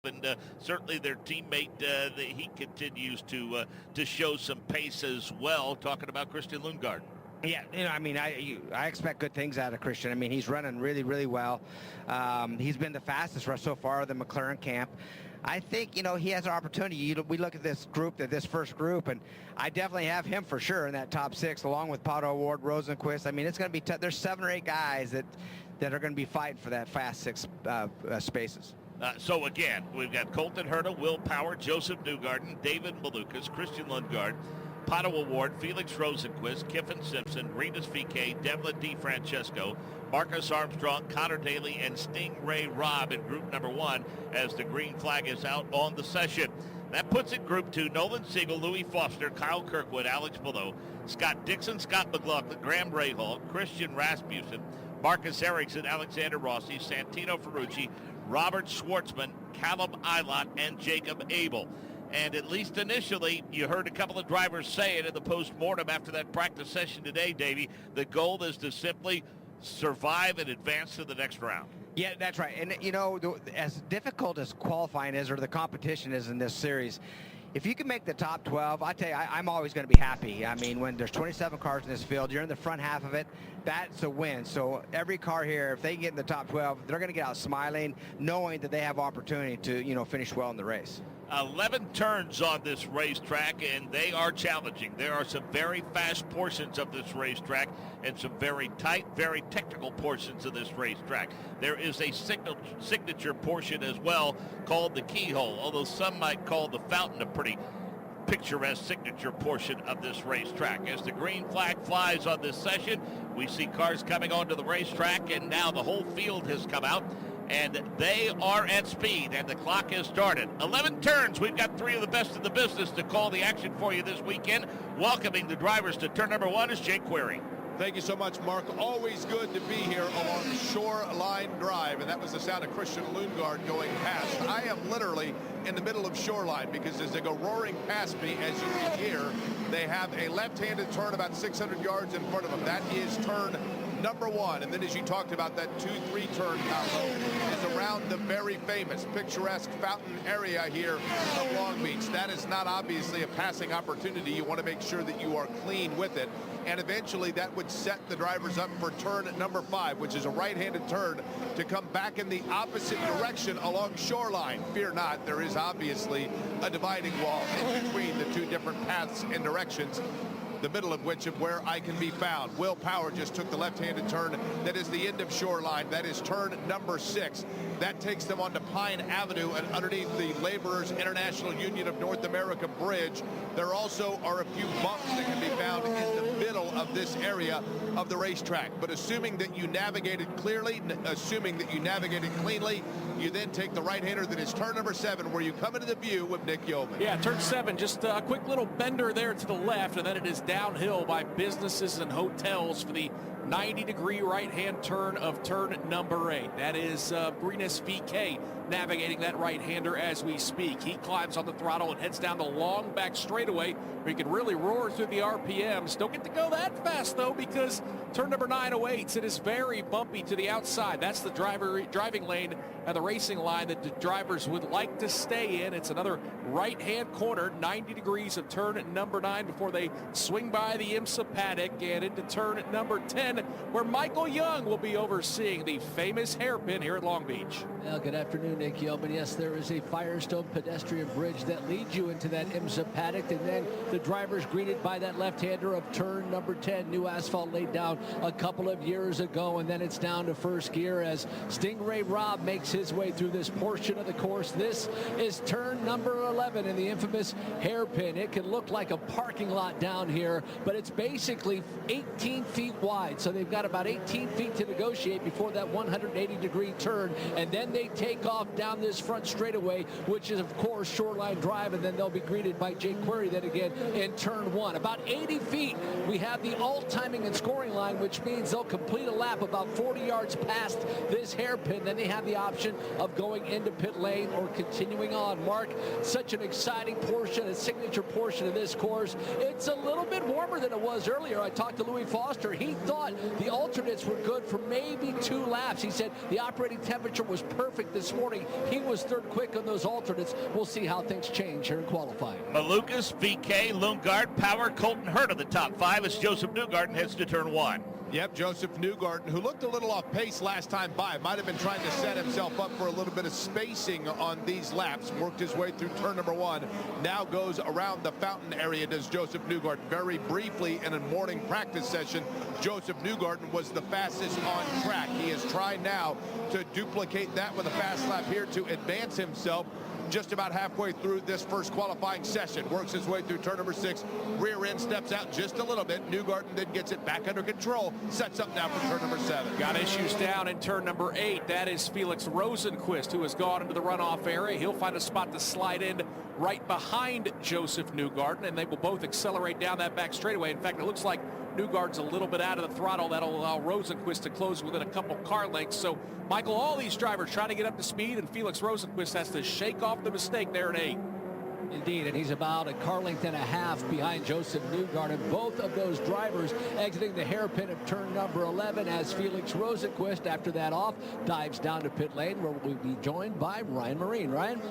And certainly their teammate, he continues to show some pace as well. Talking about Christian Lundgaard. Yeah, I mean, I expect good things out of Christian. I mean, he's running really, really well. He's been the fastest so far of the McLaren camp. I think, he has an opportunity. We look at this group, this first group, and I definitely have him for sure in that top 6, along with Pato O'Ward, Rosenquist. I mean, it's going to be tough. There's 7 or 8 guys that are going to be fighting for that fast 6 spaces. So again, we've got Colton Herta, Will Power, Joseph Newgarden, David Malukas, Christian Lundgaard, Pato O'Ward, Felix Rosenquist, Kiffin Simpson, Rinus VeeKay, Devlin DeFrancesco, Marcus Armstrong, Connor Daly, and Stingray Robb in group number 1 as the green flag is out on the session. That puts in group 2 Nolan Siegel, Louis Foster, Kyle Kirkwood, Alex Palou, Scott Dixon, Scott McLaughlin, Graham Rahal, Christian Rasmussen, Marcus Ericsson, Alexander Rossi, Santino Ferrucci, Robert Schwartzman, Callum Eilert, and Jacob Abel. And at least initially, you heard a couple of drivers say it in the post-mortem after that practice session today, Davey. The goal is to simply survive and advance to the next round. Yeah, that's right. And, as difficult as qualifying is or the competition is in this series, if you can make the top 12, I tell you, I'm always going to be happy. I mean, when there's 27 cars in this field, you're in the front half of it, that's a win. So every car here, if they can get in the top 12, they're going to get out smiling, knowing that they have opportunity to, finish well in the race. 11 turns on this racetrack, and they are challenging. There are some very fast portions of this racetrack and some very tight, very technical portions of this racetrack. There is a signature portion as well called the keyhole, although some might call the fountain a pretty picturesque signature portion of this racetrack. As the green flag flies on this session, we see cars coming onto the racetrack, and now the whole field has come out. And they are at speed, and the clock has started. 11 turns. We've got 3 of the best in the business to call the action for you this weekend. Welcoming the drivers to turn number 1 is Jake Query. Thank you so much, Mark. Always good to be here along Shoreline Drive, and that was the sound of Christian Lundgaard going past. I am literally in the middle of Shoreline because as they go roaring past me, as you can hear, they have a left-handed turn about 600 yards in front of them. That is turn number 1, and then as you talked about, that 2-3 turn combo is around the very famous picturesque fountain area here of Long Beach. That is not obviously a passing opportunity. You want to make sure that you are clean with it, and eventually that would set the drivers up for turn number 5, which is a right-handed turn to come back in the opposite direction along Shoreline. Fear not, there is obviously a dividing wall in between the 2 different paths and directions, the middle of which of where I can be found. Will Power just took the left-handed turn. That is the end of Shoreline. That is turn number 6. That takes them onto Pine Avenue and underneath the Laborers International Union of North America Bridge. There also are a few bumps that can be found in the middle of this area of the racetrack. But assuming that you navigated clearly, assuming that you navigated cleanly, you then take the right-hander that is turn number 7, where you come into the view with Nick Yeoman. Yeah, turn 7, just a quick little bender there to the left, and then it is downhill by businesses and hotels for the 90-degree right-hand turn of turn number 8. That is Rinus VeeKay navigating that right-hander as we speak. He climbs on the throttle and heads down the long back straightaway where he can really roar through the RPMs. Don't get to go that fast, though, because turn number 9 awaits. It is very bumpy to the outside. That's the driving lane and the racing line that the drivers would like to stay in. It's another right-hand corner, 90 degrees of turn number 9 before they swing by the IMSA paddock and into turn number 10, where Michael Young will be overseeing the famous hairpin here at Long Beach. Well, good afternoon, Nick Yeoman. Yes, there is a Firestone pedestrian bridge that leads you into that IMSA paddock, and then the drivers greeted by that left-hander of turn number 10. New asphalt laid down a couple of years ago, and then it's down to first gear as Stingray Robb makes his way through this portion of the course. This is turn number 11 in the infamous hairpin. It can look like a parking lot down here, but it's basically 18 feet wide, so they've got about 18 feet to negotiate before that 180-degree turn, and then they take off down this front straightaway, which is, of course, Shoreline Drive, and then they'll be greeted by Jake Query then again in turn 1. About 80 feet, we have the alt-timing and scoring line, which means they'll complete a lap about 40 yards past this hairpin. Then they have the option of going into pit lane or continuing on. Mark, such an exciting portion, a signature portion of this course. It's a little bit bit warmer than it was earlier. I talked to Louis Foster. He thought the alternates were good for maybe 2 laps. He said the operating temperature was perfect this morning. He was third quick on those alternates. We'll see how things change here in qualifying. Malukas, VK, Lundgaard, Power, Colton Herta, the top 5 as Joseph Newgarden heads to turn 1. Yep, Joseph Newgarden, who looked a little off pace last time by, might have been trying to set himself up for a little bit of spacing on these laps, worked his way through turn number 1, now goes around the fountain area, does Joseph Newgarden. Very briefly in a morning practice session, Joseph Newgarden was the fastest on track. He is trying now to duplicate that with a fast lap here to advance himself just about halfway through this first qualifying session. Works his way through turn number 6. Rear end steps out just a little bit. Newgarden then gets it back under control. Sets up now for turn number 7. Got issues down in turn number 8. That is Felix Rosenqvist, who has gone into the runoff area. He'll find a spot to slide in right behind Joseph Newgarden, and they will both accelerate down that back straightaway. In fact, it looks like Newgarden's a little bit out of the throttle. That'll allow Rosenqvist to close within a couple car lengths. So, Michael, all these drivers trying to get up to speed, and Felix Rosenqvist has to shake off the mistake there in 8. Indeed, and he's about a car length and a half behind Joseph Newgarden. Both of those drivers exiting the hairpin of turn number 11 as Felix Rosenqvist, after that off, dives down to pit lane, where we'll be joined by Ryan Marine. Ryan?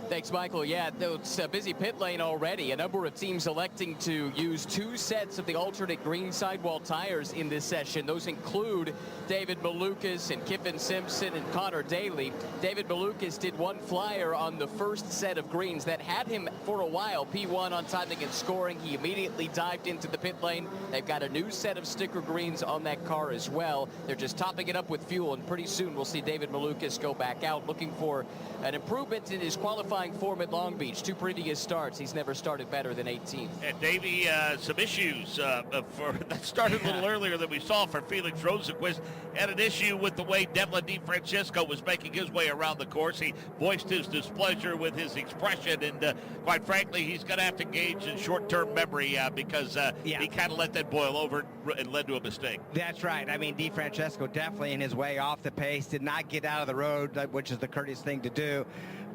Thanks, Michael. Yeah, it's a busy pit lane already. A number of teams electing to use 2 sets of the alternate green sidewall tires in this session. Those include David Malukas and Kiffin Simpson and Connor Daly. David Malukas did 1 flyer on the first set of greens that had him for a while P1 on timing and scoring. He immediately dived into the pit lane. They've got a new set of sticker greens on that car as well. They're just topping it up with fuel, and pretty soon we'll see David Malukas go back out, looking for an improvement in his qualifying form at Long Beach. 2 previous starts. He's never started better than 18th. And Davey, some issues that started a little earlier than we saw for Felix Rosenqvist. Had an issue with the way Devlin DeFrancesco was making his way around the course. He voiced his displeasure with his expression, and quite frankly, he's going to have to engage in short-term memory because he kind of let that boil over and led to a mistake. That's right. I mean, DeFrancesco definitely in his way off the pace, did not get out of the road, which is the courteous thing to do.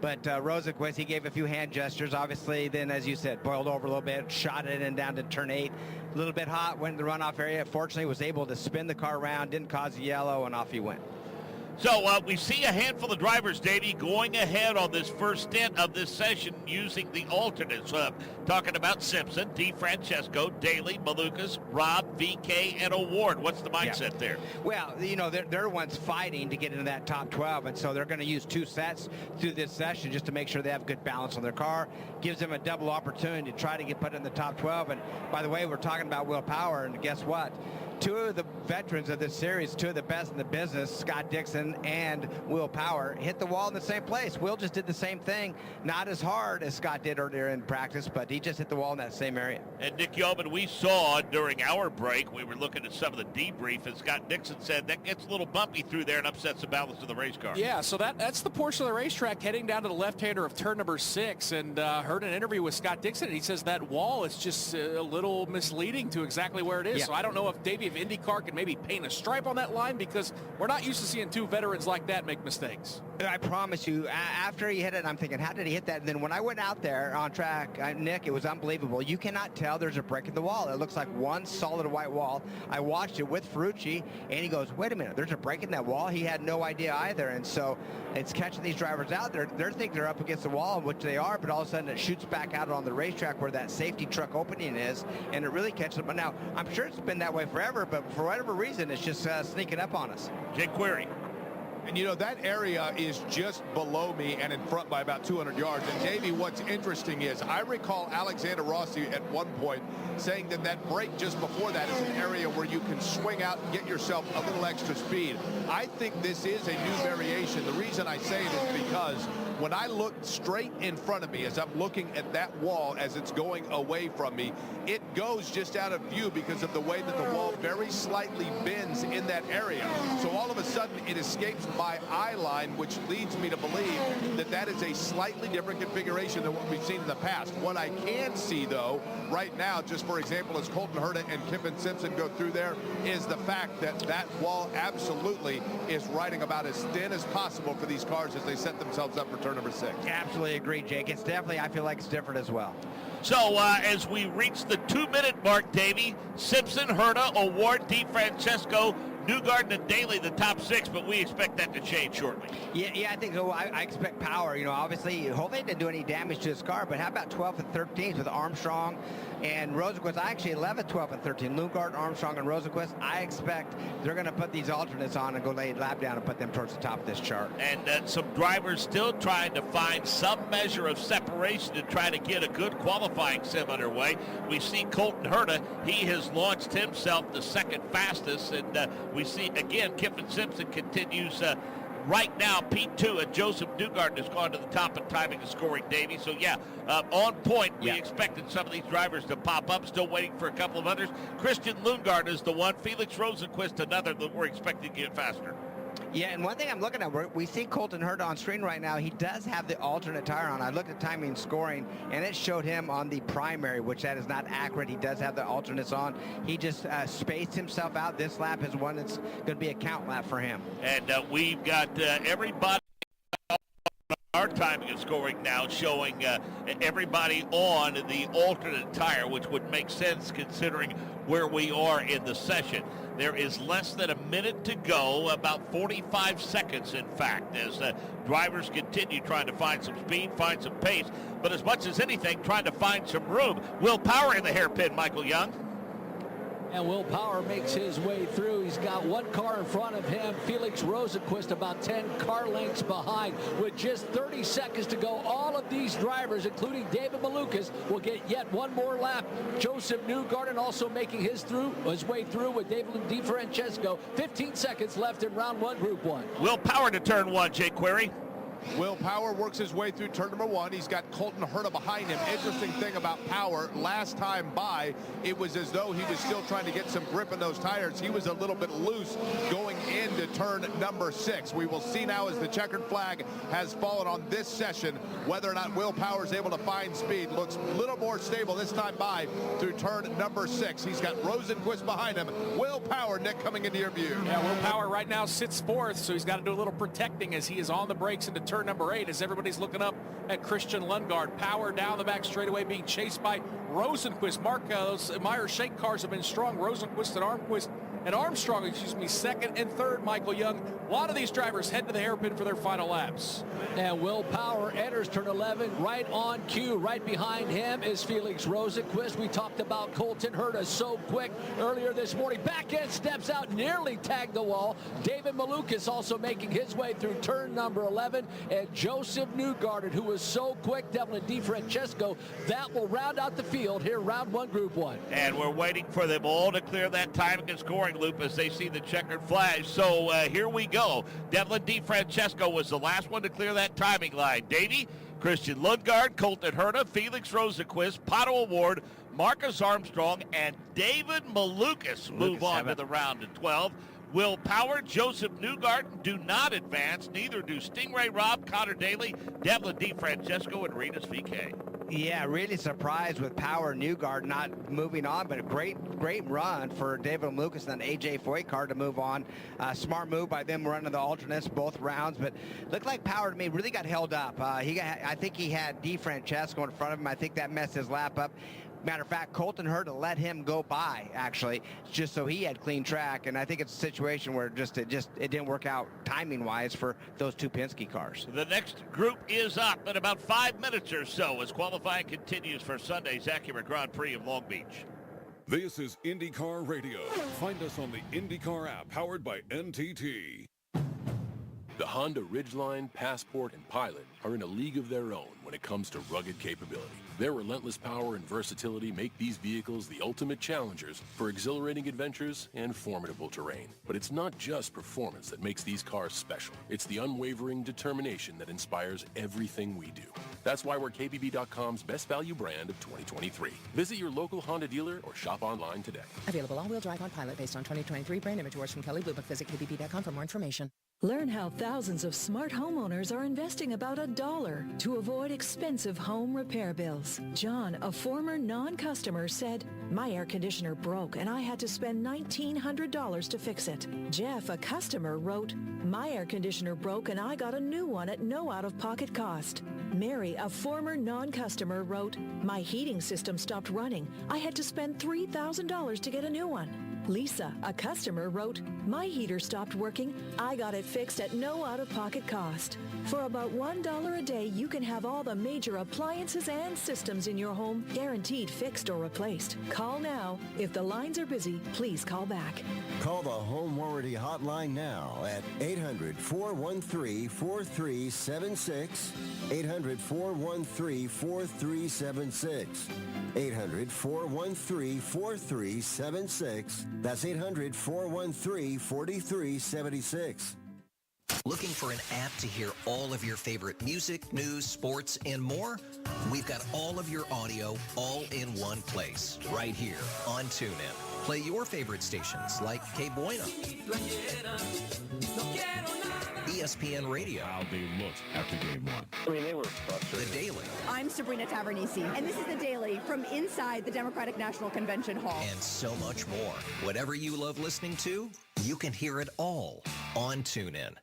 But Rosenqvist, he gave a few hand gestures, obviously, then, as you said, boiled over a little bit, shot it in down to turn 8. A little bit hot, went in the runoff area. Fortunately, was able to spin the car around, didn't cause a yellow, and off he went. So we see a handful of drivers, Davey, going ahead on this first stint of this session using the alternates. Talking about Simpson, DeFrancesco, Daly, Malukas, Robb, VK, and O'Ward. What's the mindset there? Well, you know, they're ones fighting to get into that top 12, and so they're going to use 2 sets through this session just to make sure they have good balance on their car. Gives them a double opportunity to try to get put in the top 12. And by the way, we're talking about Will Power, and guess what? 2 of the veterans of this series, 2 of the best in the business, Scott Dixon and Will Power, hit the wall in the same place. Will just did the same thing, not as hard as Scott did earlier in practice, but he just hit the wall in that same area. And Nick Yeoman, we saw during our break, we were looking at some of the debrief, and Scott Dixon said that gets a little bumpy through there and upsets the balance of the race car. Yeah, so that's the portion of the racetrack heading down to the left-hander of turn number 6, and heard an interview with Scott Dixon, and he says that wall is just a little misleading to exactly where it is. Yeah. So I don't know if Davey of INDYCAR can maybe paint a stripe on that line, because we're not used to seeing 2 veterans like that make mistakes. I promise you, after he hit it, I'm thinking, how did he hit that? And then when I went out there on track, Nick, it was unbelievable. You cannot tell there's a break in the wall. It looks like one solid white wall. I watched it with Ferrucci, and he goes, wait a minute, there's a break in that wall? He had no idea either. And so it's catching these drivers out there. They're thinking they're up against the wall, which they are, but all of a sudden it shoots back out on the racetrack where that safety truck opening is, and it really catches them. But now, I'm sure it's been that way forever, but for whatever reason, it's just sneaking up on us. Jake Query. And, you know, that area is just below me and in front by about 200 yards. And, Davey, what's interesting is I recall Alexander Rossi at one point saying that that break just before that is an area where you can swing out and get yourself a little extra speed. I think this is a new variation. The reason I say it is because when I look straight in front of me as I'm looking at that wall as it's going away from me, it goes just out of view because of the way that the wall very slightly bends in that area. So all of a sudden it escapes my eye line, which leads me to believe that that is a slightly different configuration than what we've seen in the past. What I can see, though, right now, just for example, as Colton Herta and Kiffin Simpson go through there, is the fact that that wall absolutely is riding about as thin as possible for these cars as they set themselves up for turn number 6. Absolutely agree, Jake. It's definitely, I feel like it's different as well. So as we reach the 2-minute mark, Davey, Simpson, Herta, Award, DeFrancesco, Newgarden, and Daly, the top 6, but we expect that to change shortly. Yeah, I think so. I expect power. Obviously, hopefully it didn't do any damage to his car, but how about 12th and 13th with Armstrong and Rosenquist? I actually 11th, 12th, and 13th. Newgarden, Armstrong, and Rosenquist. I expect they're going to put these alternates on and go lay a lap down and put them towards the top of this chart. And some drivers still trying to find some measure of separation to try to get a good qualifying sim underway. We see Colton Herta. He has launched himself the second fastest, and we see, again, Kiffin Simpson continues right now, P2, and Joseph Newgarden has gone to the top in timing and scoring, Davey. So, yeah, on point. We expected some of these drivers to pop up. Still waiting for a couple of others. Christian Lundgaard is the one. Felix Rosenquist, another that we're expecting to get faster. Yeah, and one thing I'm looking at, we see Colton Herta on screen right now. He does have the alternate tire on. I looked at timing and scoring, and it showed him on the primary, which that is not accurate. He does have the alternates on. He just spaced himself out. This lap is one that's going to be a count lap for him. And we've got everybody our timing and scoring now showing everybody on the alternate tire, which would make sense considering where we are in the session. There is less than a minute to go, about 45 seconds, in fact, as drivers continue trying to find some speed, find some pace, but as much as anything, trying to find some room. Will Power in the hairpin, Michael Young. And Will Power makes his way through. He's got one car in front of him. Felix Rosenquist about 10 car lengths behind. With just 30 seconds to go, all of these drivers, including David Malukas, will get yet one more lap. Joseph Newgarden also making his way through with David DeFrancesco. 15 seconds left in round 1, Group 1. Will Power to turn 1, Jay Query. Will Power works his way through turn number 1. He's got Colton Herta behind him. Interesting thing about Power, last time by, it was as though he was still trying to get some grip in those tires. He was a little bit loose going into turn number 6. We will see now as the checkered flag has fallen on this session whether or not Will Power is able to find speed. Looks a little more stable this time by through turn number 6. He's got Rosenquist behind him. Will Power, Nick, coming into your view. Yeah, Will Power right now sits 4th, so he's got to do a little protecting as he is on the brakes into turn number 8 as everybody's looking up at Christian Lundgaard. Power down the back straightaway being chased by Rosenquist. Those Meyer Shank cars have been strong. Rosenquist and Armstrong, second and third, Michael Young. A lot of these drivers head to the hairpin for their final laps. And Will Power enters turn 11 right on cue. Right behind him is Felix Rosenquist. We talked about Colton Herta so quick earlier this morning. Back end steps out, nearly tagged the wall. David Malukas also making his way through turn number 11. And Joseph Newgarden, who was so quick, Devlin DeFrancesco, that will round out the field here, round 1, Group 1. And we're waiting for them all to clear that timing and scoring loop as they see the checkered flag. So here we go. Devlin DeFrancesco was the last one to clear that timing line. Davey, Christian Lundgaard, Colton Herta, Felix Rosenquist, Pato Award, Marcus Armstrong, and David Malukas move on to the round of 12. Will Power, Joseph Newgarden do not advance. Neither do Stingray Robb, Connor Daly, Devlin DeFrancesco, and Renus VK. Yeah, really surprised with Power Newgarden not moving on, but a great run for David Malukas and AJ Foyt car to move on. Smart move by them running the alternates both rounds, but looked like Power to me really got held up. I think he had DeFrancesco in front of him. I think that messed his lap up. Matter of fact, Colton Herta let him go by, actually, just so he had clean track. And I think it's a situation where it didn't work out timing-wise for those two Penske cars. The next group is up in about 5 minutes or so as qualifying continues for Sunday's Acura Grand Prix of Long Beach. This is INDYCAR Radio. Find us on the INDYCAR app powered by NTT. The Honda Ridgeline, Passport, and Pilot are in a league of their own when it comes to rugged capability. Their relentless power and versatility make these vehicles the ultimate challengers for exhilarating adventures and formidable terrain. But it's not just performance that makes these cars special. It's the unwavering determination that inspires everything we do. That's why we're KBB.com's best value brand of 2023. Visit your local Honda dealer or shop online today. Available all-wheel drive on Pilot based on 2023 brand image awards from Kelley Blue Book. Visit KBB.com for more information. Learn how thousands of smart homeowners are investing about $1 to avoid expensive home repair bills. John, a former non-customer, said, "My air conditioner broke and I had to spend $1,900 to fix it." Jeff, a customer, wrote, "My air conditioner broke and I got a new one at no out-of-pocket cost." Mary, a former non-customer, wrote, "My heating system stopped running. I had to spend $3,000 to get a new one." Lisa, a customer, wrote, "My heater stopped working. I got it fixed at no out-of-pocket cost." For about $1 a day, you can have all the major appliances and systems in your home guaranteed fixed or replaced. Call now. If the lines are busy, please call back. Call the Home Warranty Hotline now at 800-413-4376, 800-413-4376, 800-413-4376. That's 800-413-4376. Looking for an app to hear all of your favorite music, news, sports, and more? We've got all of your audio all in one place, right here on TuneIn. Play your favorite stations like Que Bueno, ESPN Radio. How they looked after game one. I mean, they were frustrated. The Daily. I'm Sabrina Tavernisi, and this is The Daily from inside the Democratic National Convention Hall. And so much more. Whatever you love listening to, you can hear it all on TuneIn.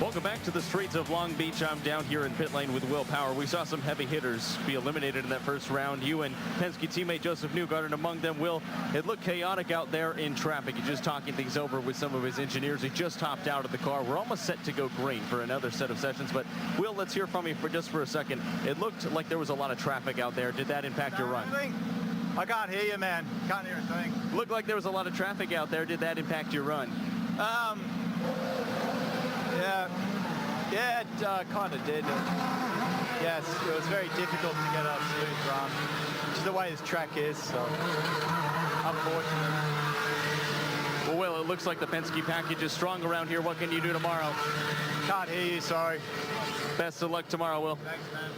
Welcome back to the streets of Long Beach. I'm down here in pit lane with Will Power. We saw some heavy hitters be eliminated in that first round. You and Penske teammate Joseph Newgarden among them. Will, it looked chaotic out there in traffic. He's just talking things over with some of his engineers. He just hopped out of the car. We're almost set to go green for another set of sessions. But Will, let's hear from you for just for a second. It looked like there was a lot of traffic out there. Did that impact your run? I can't hear you, man. Can't hear a thing. Looked like there was a lot of traffic out there. Did that impact your run? Yeah, it kind of did. Yes, it was very difficult to get a smooth run, which is the way this track is, so unfortunately. Well, Will, it looks like the Penske package is strong around here. What can you do tomorrow? Can't hear you, sorry. Best of luck tomorrow, Will. Thanks, man.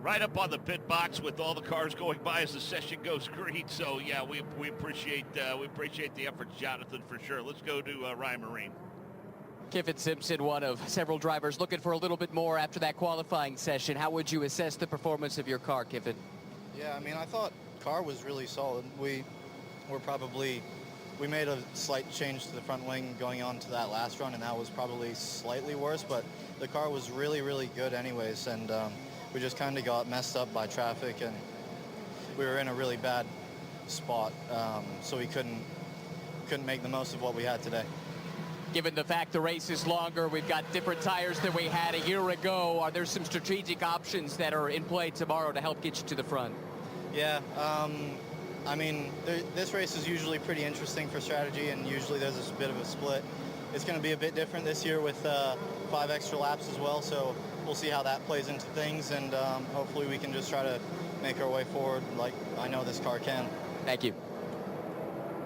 Right up on the pit box with all the cars going by as the session goes green. So yeah, we appreciate the efforts, Jonathan, for sure. Let's go to Ryan Marine. Kiffin Simpson, one of several drivers looking for a little bit more after that qualifying session. How would you assess the performance of your car, Kiffin? Yeah, I mean, I thought car was really solid. We made a slight change to the front wing going on to that last run, and that was probably slightly worse, but the car was really, really good anyways, and we just kind of got messed up by traffic, and we were in a really bad spot, so we couldn't make the most of what we had today. Given the fact the race is longer, we've got different tires than we had a year ago. Are there some strategic options that are in play tomorrow to help get you to the front? Yeah, I mean, this race is usually pretty interesting for strategy, and usually there's a bit of a split. It's going to be a bit different this year with 5 extra laps as well, so we'll see how that plays into things, and hopefully we can just try to make our way forward like I know this car can. Thank you.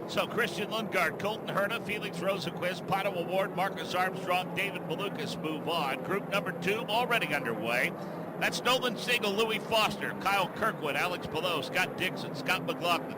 So Christian Lundgaard, Colton Herta, Felix Rosenqvist, Pato Award, Marcus Armstrong, David Malukas move on. Group number 2 already underway. That's Nolan Siegel, Louis Foster, Kyle Kirkwood, Alex Palou, Scott Dixon, Scott McLaughlin,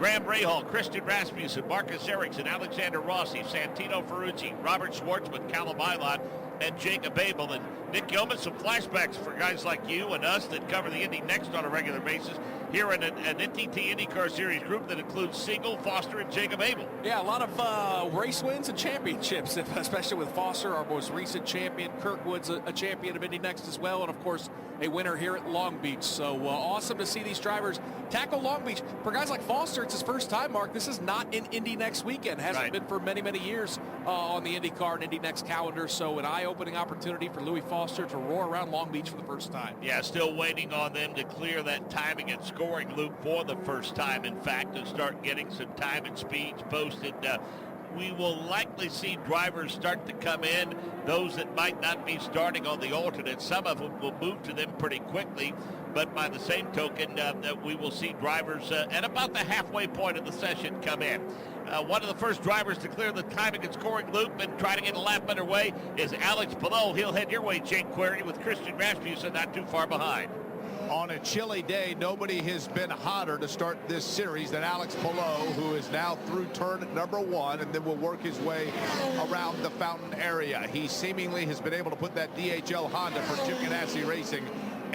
Graham Rahal, Christian Rasmussen, Marcus Ericsson, Alexander Rossi, Santino Ferrucci, Robert Schwartzman, Callum Eilon, and Jacob Abel. And Nick Yeoman, some flashbacks for guys like you and us that cover the Indy Next on a regular basis here in an NTT IndyCar Series group that includes Siegel, Foster, and Jacob Abel. Yeah, a lot of race wins and championships, especially with Foster, our most recent champion. Kirkwood's a champion of Indy Next as well, and of course a winner here at Long Beach. So awesome to see these drivers tackle Long Beach. For guys like Foster, it's his first time, Mark. This is not an Indy Next weekend. Hasn't been for many, many years on the IndyCar and Indy Next calendar. So an eye-opening opportunity for Louis Foster to roar around Long Beach for the first time. Yeah, still waiting on them to clear that timing and scoring loop for the first time, in fact, to start getting some time and speeds posted. We will likely see drivers start to come in, those that might not be starting on the alternate. Some of them will move to them pretty quickly, but by the same token, that we will see drivers at about the halfway point of the session come in. One of the first drivers to clear the timing and scoring loop and try to get a lap underway is Alex Palou. He'll head your way, Jake Query, with Christian Rasmussen not too far behind. On a chilly day, nobody has been hotter to start this series than Alex Palou, who is now through turn number 1 and then will work his way around the fountain area. He seemingly has been able to put that DHL Honda for Chip Ganassi Racing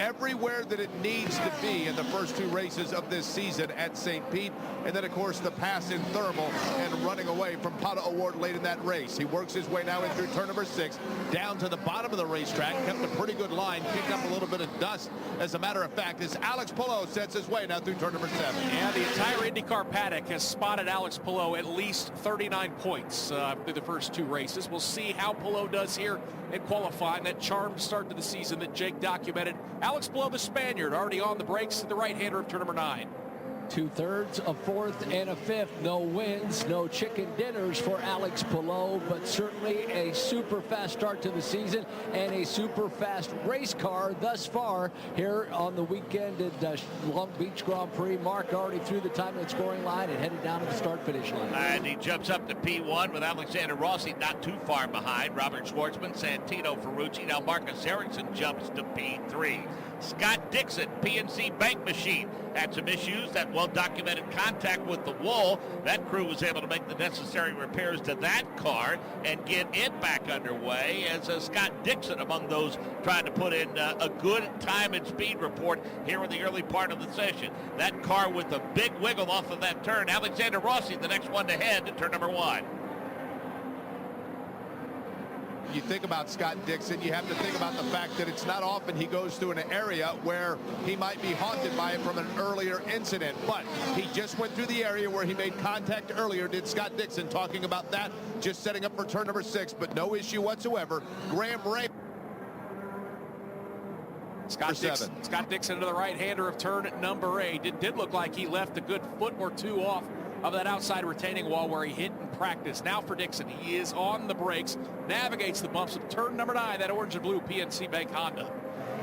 everywhere that it needs to be in the first 2 races of this season at St. Pete. And then, of course, the pass in thermal and running away from Pato O'Ward late in that race. He works his way now in through turn number 6, down to the bottom of the racetrack, kept a pretty good line, picked up a little bit of dust. As a matter of fact, as Alex Palou sets his way now through turn number 7. Yeah, the entire IndyCar paddock has spotted Alex Palou at least 39 points through the first 2 races. We'll see how Palou does here in qualifying. That charmed start to the season that Jake documented. Alex Palou, the Spaniard, already on the brakes at the right-hander of turn number 9. 2/3, a 4th, and a 5th. No wins, no chicken dinners for Alex Palou, but certainly a super fast start to the season and a super fast race car thus far here on the weekend at Long Beach Grand Prix. Mark already through the time and scoring line and headed down to the start-finish line. And he jumps up to P1 with Alexander Rossi not too far behind. Robert Schwartzman, Santino Ferrucci. Now Marcus Ericsson jumps to P3. Scott Dixon, PNC Bank Machine, had some issues, that well-documented contact with the wall. That crew was able to make the necessary repairs to that car and get it back underway as Scott Dixon among those trying to put in a good time and speed report here in the early part of the session. That car with a big wiggle off of that turn. Alexander Rossi, the next one to head to turn number 1. You think about Scott Dixon, you have to think about the fact that it's not often he goes through an area where he might be haunted by it from an earlier incident. But he just went through the area where he made contact earlier, did Scott Dixon, talking about that, just setting up for turn number 6, but no issue whatsoever. Graham Ray. Scott Dixon to the right-hander of turn number 8. It did look like he left a good foot or 2 off of that outside retaining wall where he hit in practice. Now for Dixon, he is on the brakes, navigates the bumps of turn number 9, that orange and blue PNC Bank Honda.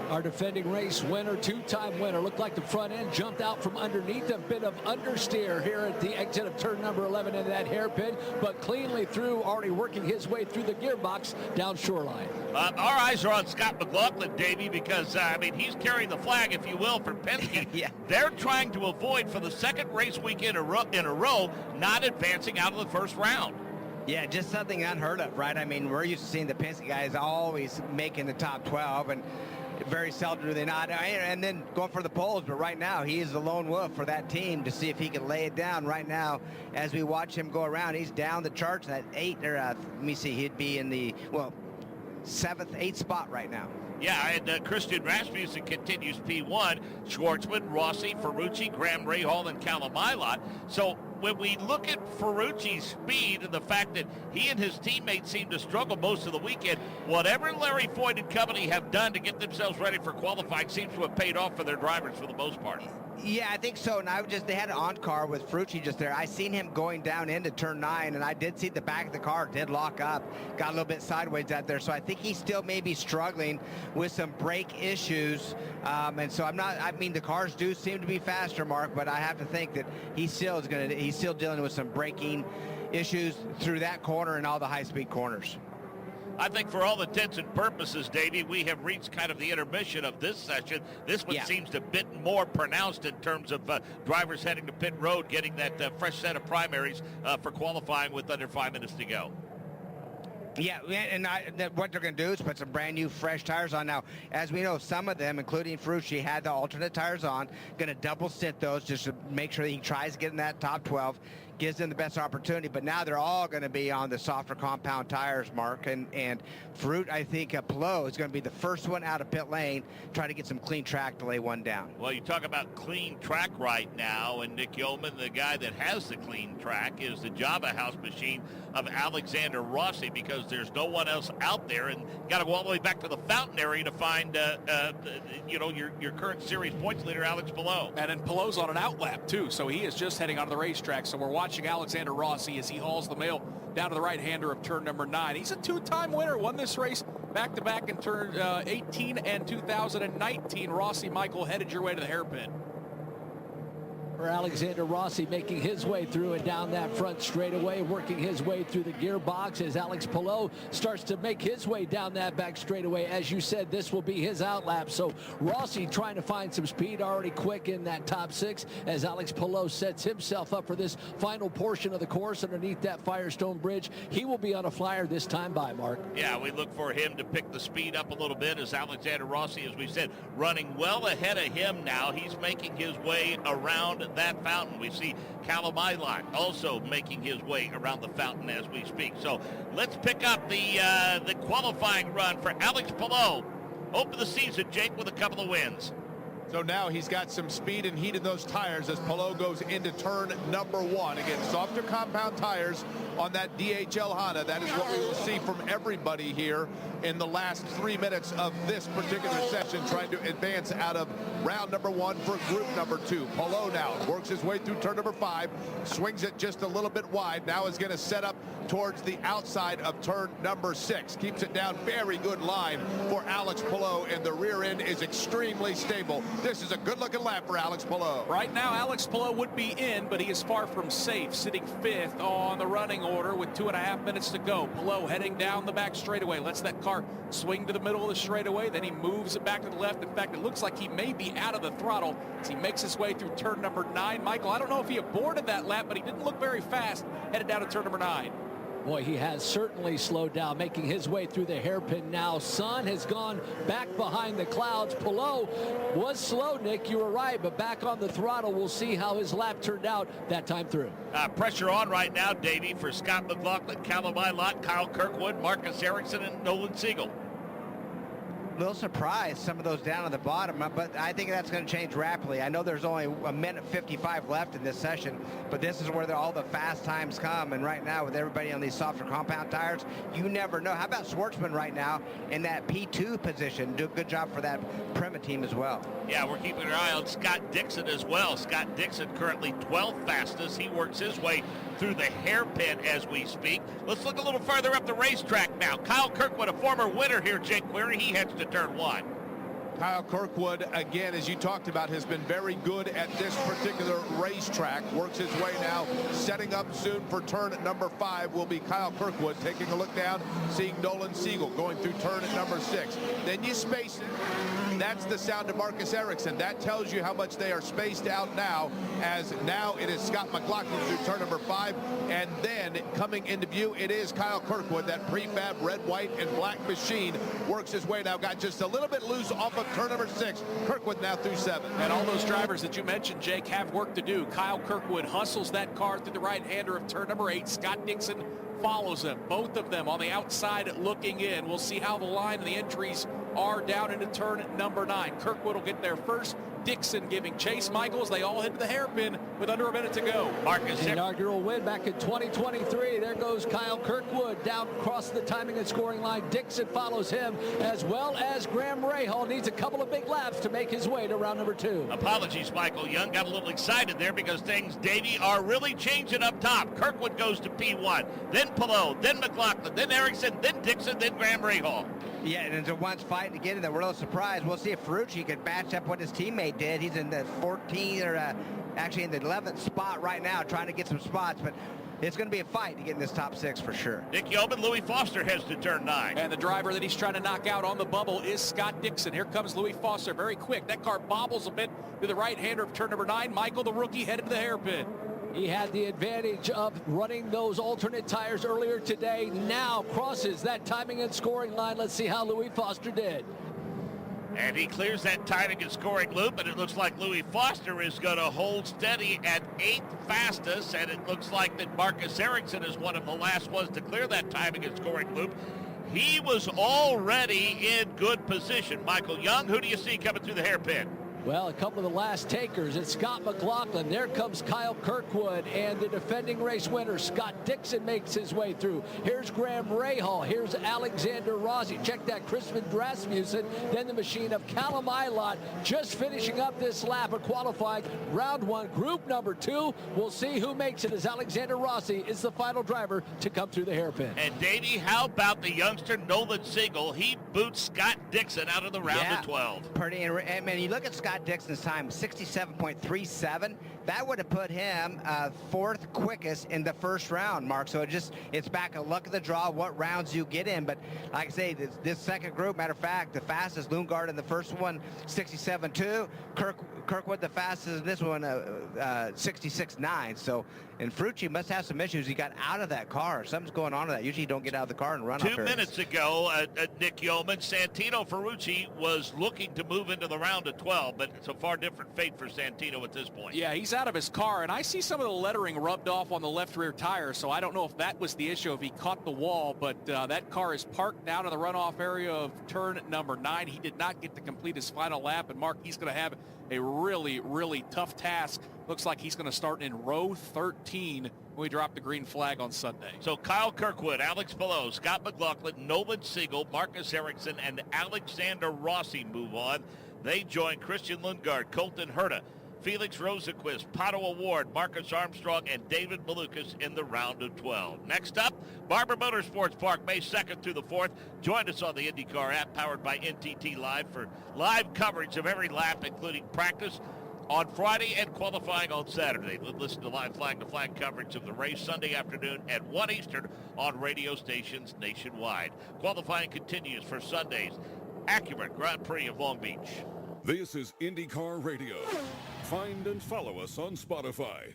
Our defending race winner, 2-time winner, looked like the front end jumped out from underneath. A bit of understeer here at the exit of turn number 11 in that hairpin, but cleanly through, already working his way through the gearbox down shoreline. Our eyes are on Scott McLaughlin, Davey, because, he's carrying the flag, if you will, for Penske. Yeah. They're trying to avoid, for the second race week in a row, not advancing out of the first round. Yeah, just something unheard of, right? I mean, we're used to seeing the Penske guys always making the top 12, and very seldom do they not, and then going for the poles. But right now, he is the lone wolf for that team to see if he can lay it down. Right now, as we watch him go around, he's down the charts at 8, or let me see, he'd be in the, 7th, 8th spot right now. Yeah, and Christian Rasmussen continues P1. Schwartzman, Rossi, Ferrucci, Graham Rahal, and Callum Ilott. So when we look at Ferrucci's speed and the fact that he and his teammates seem to struggle most of the weekend, whatever Larry Foyt and company have done to get themselves ready for qualifying seems to have paid off for their drivers for the most part. Yeah, I think so. And they had an on-car with Ferrucci just there. I seen him going down into turn 9, and I did see the back of the car did lock up, got a little bit sideways out there. So I think he's still maybe struggling with some brake issues. And so the cars do seem to be faster, Mark, but I have to think that he's still dealing with some braking issues through that corner and all the high-speed corners. I think for all intents and purposes, Davey, we have reached kind of the intermission of this session. This one seems a bit more pronounced in terms of drivers heading to pit road, getting that fresh set of primaries for qualifying with under 5 minutes to go. Yeah, and what they're going to do is put some brand new fresh tires on. Now, as we know, some of them, including Ferrucci, had the alternate tires on. Going to double stint those just to make sure that he tries getting that top 12, gives them the best opportunity. But now they're all going to be on the softer compound tires, Mark. And Ferrucci, I think Palou is going to be the first one out of pit lane, try to get some clean track to lay one down. Well, you talk about clean track right now, and Nick Yeoman, the guy that has the clean track, is the Java House machine of Alexander Rossi, because there's no one else out there, and got to go all the way back to the fountain area to find your current series points leader, Alex Palou. And then Palou's on an outlap too, so he is just heading onto the racetrack. So we're watching Alexander Rossi as he hauls the mail down to the right-hander of turn number 9. He's a 2-time winner, won this race back-to-back in turn 18 and 2019. Rossi, Michael, headed your way to the hairpin. for Alexander Rossi, making his way through and down that front straightaway, working his way through the gearbox as Alex Palou starts to make his way down that back straightaway. As you said, this will be his outlap. So Rossi trying to find some speed, already quick in that top 6 as Alex Palou sets himself up for this final portion of the course underneath that Firestone Bridge. He will be on a flyer this time by, Mark. Yeah, we look for him to pick the speed up a little bit as Alexander Rossi, as we said, running well ahead of him now. He's making his way around that fountain. We see Callum Eilert also making his way around the fountain as we speak. So let's pick up the qualifying run for Alex Palou. Open the season, Jake, with a couple of wins. So now he's got some speed and heat in those tires as Palou goes into turn number 1. Again, softer compound tires on that DHL Honda. That is what we will see from everybody here in the last 3 minutes of this particular session, trying to advance out of round number 1 for group number 2. Palou now works his way through turn number 5, swings it just a little bit wide. Now is going to set up towards the outside of turn number 6. Keeps it down. Very good line for Alex Palou, and the rear end is extremely stable. This is a good-looking lap for Alex Palou. Right now, Alex Palou would be in, but he is far from safe, sitting 5th on the running order with 2.5 minutes to go. Palou heading down the back straightaway, lets that car swing to the middle of the straightaway, then he moves it back to the left. In fact, it looks like he may be out of the throttle as he makes his way through turn number 9. Michael, I don't know if he aborted that lap, but he didn't look very fast headed down to turn number 9. Boy, he has certainly slowed down, making his way through the hairpin now. Sun has gone back behind the clouds. Palou was slow, Nick. You were right, but back on the throttle. We'll see how his lap turned out that time through. Pressure on right now, Davey, for Scott McLaughlin, Callum Eilert, Kyle Kirkwood, Marcus Ericsson, and Nolan Siegel. A little surprised, some of those down at the bottom, but I think that's going to change rapidly. I know there's only a minute 55 left in this session, but this is where all the fast times come, and right now with everybody on these softer compound tires, you never know. How about Schwartzman right now in that P2 position? Do a good job for that Prima team as well. Yeah, we're keeping an eye on Scott Dixon as well. Scott Dixon currently 12th fastest. He works his way through the hairpin as we speak. Let's look a little further up the racetrack now. Kyle Kirkwood, a former winner here, Jake Query, he heads to turn 1. Kyle Kirkwood, again, as you talked about, has been very good at this particular racetrack. Works his way now, setting up soon for turn number 5 will be Kyle Kirkwood. Taking a look down, seeing Nolan Siegel going through turn number 6. Then you space it. That's the sound of Marcus Ericsson. That tells you how much they are spaced out now, as now it is Scott McLaughlin through turn number 5. And then coming into view, it is Kyle Kirkwood. That prefab red, white, and black machine works his way now. Got just a little bit loose off of turn number 6. Kirkwood now through 7. And all those drivers that you mentioned, Jake, have work to do. Kyle Kirkwood hustles that car through the right-hander of turn number 8. Scott Dixon follows him. Both of them on the outside looking in. We'll see how the line and the entries are down into turn number 9. Kirkwood will get there first. Dixon giving chase. Michaels, they all hit the hairpin with under a minute to go. Marcus, inaugural win back in 2023. There goes Kyle Kirkwood down across the timing and scoring line. Dixon follows him, as well as Graham Rahal needs a couple of big laps to make his way to round number 2. Apologies, Michael Young. Got a little excited there because things, Davey, are really changing up top. Kirkwood goes to P1, then Palou, then McLaughlin, then Ericsson, then Dixon, then Graham Rahal. Yeah, and the one's fighting to get in there. We're a little surprised. We'll see if Ferrucci could match up what his teammate did. He's in the 14th, or actually in the 11th spot right now, trying to get some spots. But it's going to be a fight to get in this top 6 for sure. Nick Yeoman, Louis Foster heads to turn 9. And the driver that he's trying to knock out on the bubble is Scott Dixon. Here comes Louis Foster, very quick. That car bobbles a bit to the right-hander of turn number 9. Michael, the rookie, headed to the hairpin. He had the advantage of running those alternate tires earlier today. Now crosses that timing and scoring line. Let's see how Louis Foster did. And he clears that timing and scoring loop, and it looks like Louis Foster is going to hold steady at 8th fastest, and it looks like that Marcus Ericsson is one of the last ones to clear that timing and scoring loop. He was already in good position. Michael Young, who do you see coming through the hairpin? Well, a couple of the last takers. It's Scott McLaughlin. There comes Kyle Kirkwood, and the defending race winner, Scott Dixon, makes his way through. Here's Graham Rahal. Here's Alexander Rossi. Check that Crispin Rasmussen. Then the machine of Callum Eilert just finishing up this lap of qualifying round 1, group number 2. We'll see who makes it, as Alexander Rossi is the final driver to come through the hairpin. And Davey, how about the youngster Nolan Siegel? He boots Scott Dixon out of the round of 12. Pretty, and man, you look at Scott Dixon's time, 67.37. that would have put him fourth quickest in the first round, Mark. So it's back a luck of the draw what rounds you get in. But like I say, this second group, matter of fact, the fastest Lundgaard in the first one, 67.2. Kirkwood the fastest in this one, 66.9. So, and Frucci must have some issues. He got out of that car. Something's going on with that. Usually you don't get out of the car and run. 2 minutes ago, Nick Yeoman, Santino Ferrucci was looking to move into the round of 12, but it's a far different fate for Santino at this point. Yeah, he's out of his car, and I see some of the lettering rubbed off on the left rear tire, so I don't know if that was the issue, if he caught the wall, but that car is parked down in the runoff area of turn number 9. He did not get to complete his final lap, and Mark, he's going to have a really, really tough task. Looks like he's going to start in row 13 when we drop the green flag on Sunday. So Kyle Kirkwood, Alex Palou, Scott McLaughlin, Nolan Siegel, Marcus Ericsson, and Alexander Rossi move on. They join Christian Lundgaard, Colton Herta, Felix Rosenqvist, Pato Award, Marcus Armstrong, and David Malukas in the round of 12. Next up, Barber Motorsports Park, May 2nd through the 4th. Join us on the INDYCAR app powered by NTT Live for live coverage of every lap, including practice on Friday and qualifying on Saturday. Listen to live flag-to-flag coverage of the race Sunday afternoon at 1 Eastern on radio stations nationwide. Qualifying continues for Sunday's Acura Grand Prix of Long Beach. This is INDYCAR Radio. Find and follow us on Spotify.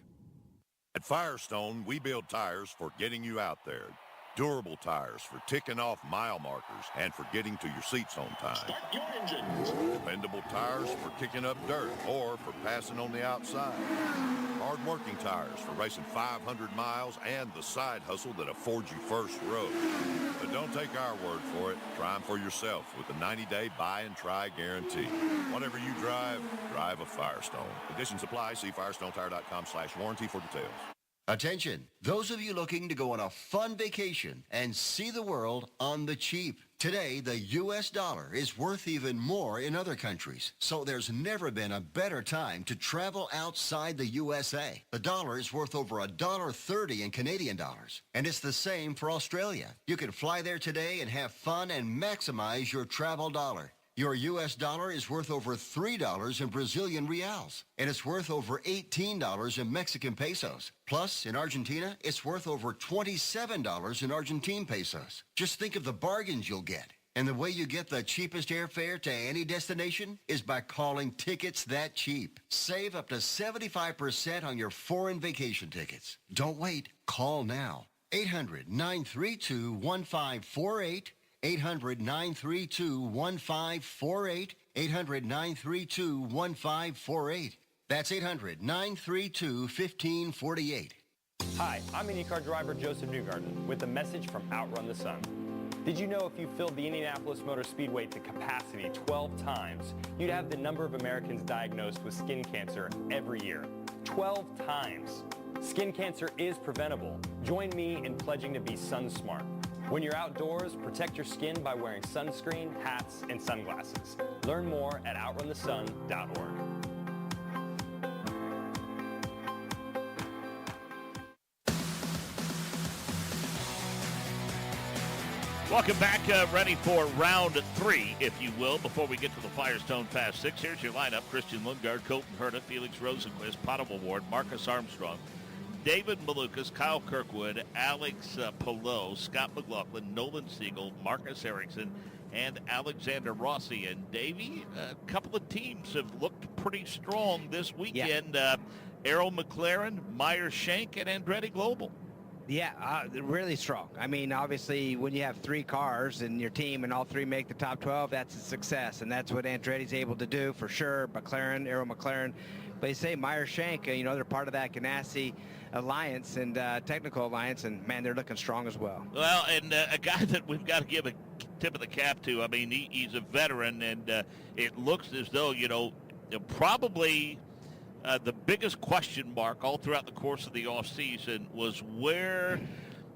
At Firestone, we build tires for getting you out there. Durable tires for ticking off mile markers and for getting to your seats on time. Start your engines. Dependable tires for kicking up dirt or for passing on the outside. Hard-working tires for racing 500 miles and the side hustle that affords you first row. But don't take our word for it. Try them for yourself with the 90-day buy and try guarantee. Whatever you drive, drive a Firestone. Conditions apply. See firestonetire.com/warranty for details. Attention, those of you looking to go on a fun vacation and see the world on the cheap. Today, the U.S. dollar is worth even more in other countries, so there's never been a better time to travel outside the USA. The dollar is worth over $1.30 in Canadian dollars, and it's the same for Australia. You can fly there today and have fun and maximize your travel dollar. Your U.S. dollar is worth over $3 in Brazilian reals, and it's worth over $18 in Mexican pesos. Plus, in Argentina, it's worth over $27 in Argentine pesos. Just think of the bargains you'll get. And the way you get the cheapest airfare to any destination is by calling Tickets That Cheap. Save up to 75% on your foreign vacation tickets. Don't wait. Call now. 800-932-1548. 800-932-1548. 800-932-1548. That's 800-932-1548. Hi, I'm IndyCar driver Joseph Newgarden with a message from Outrun the Sun. Did you know if you filled the Indianapolis Motor Speedway to capacity 12 times, you'd have the number of Americans diagnosed with skin cancer every year? 12 times. Skin cancer is preventable. Join me in pledging to be sun smart. When you're outdoors, protect your skin by wearing sunscreen, hats, and sunglasses. Learn more at outrunthesun.org. Welcome back. Ready for round 3, if you will, before we get to the Firestone Fast 6. Here's your lineup. Christian Lundgaard, Colton Herta, Felix Rosenqvist, Pato Award, Marcus Armstrong, David Malukas, Kyle Kirkwood, Alex Palou, Scott McLaughlin, Nolan Siegel, Marcus Ericsson, and Alexander Rossi. And Davey, a couple of teams have looked pretty strong this weekend. Yeah. Arrow McLaren, Meyer Shank, and Andretti Global. Yeah, really strong. I mean, obviously, when you have 3 cars in your team and all 3 make the top 12, that's a success, and that's what Andretti's able to do for sure. McLaren, Arrow McLaren. But you say Meyer Shank, they're part of that Ganassi Alliance and Technical Alliance, and, man, they're looking strong as well. Well, and a guy that we've got to give a tip of the cap to, I mean, he's a veteran, and it looks as though, probably the biggest question mark all throughout the course of the offseason was where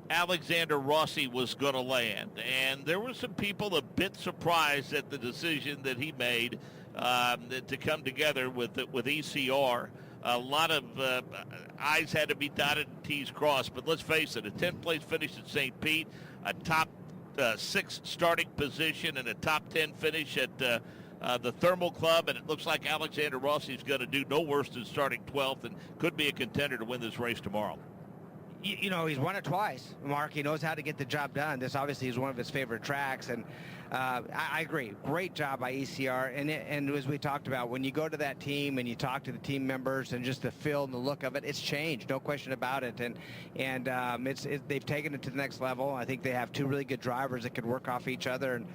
Alexander Rossi was going to land. And there were some people a bit surprised at the decision that he made to come together with ECR. A lot of I's had to be dotted and T's crossed, but let's face it, a 10th place finish at St. Pete, a top 6 starting position, and a top 10 finish at the Thermal Club, and it looks like Alexander Rossi's going to do no worse than starting 12th and could be a contender to win this race tomorrow. You know, he's won it twice, Mark. He knows how to get the job done. This obviously is one of his favorite tracks, and I agree. Great job by ECR. And as we talked about, when you go to that team and you talk to the team members and just the feel and the look of it, it's changed, no question about it. And they've taken it to the next level. I think they have two really good drivers that could work off each other. And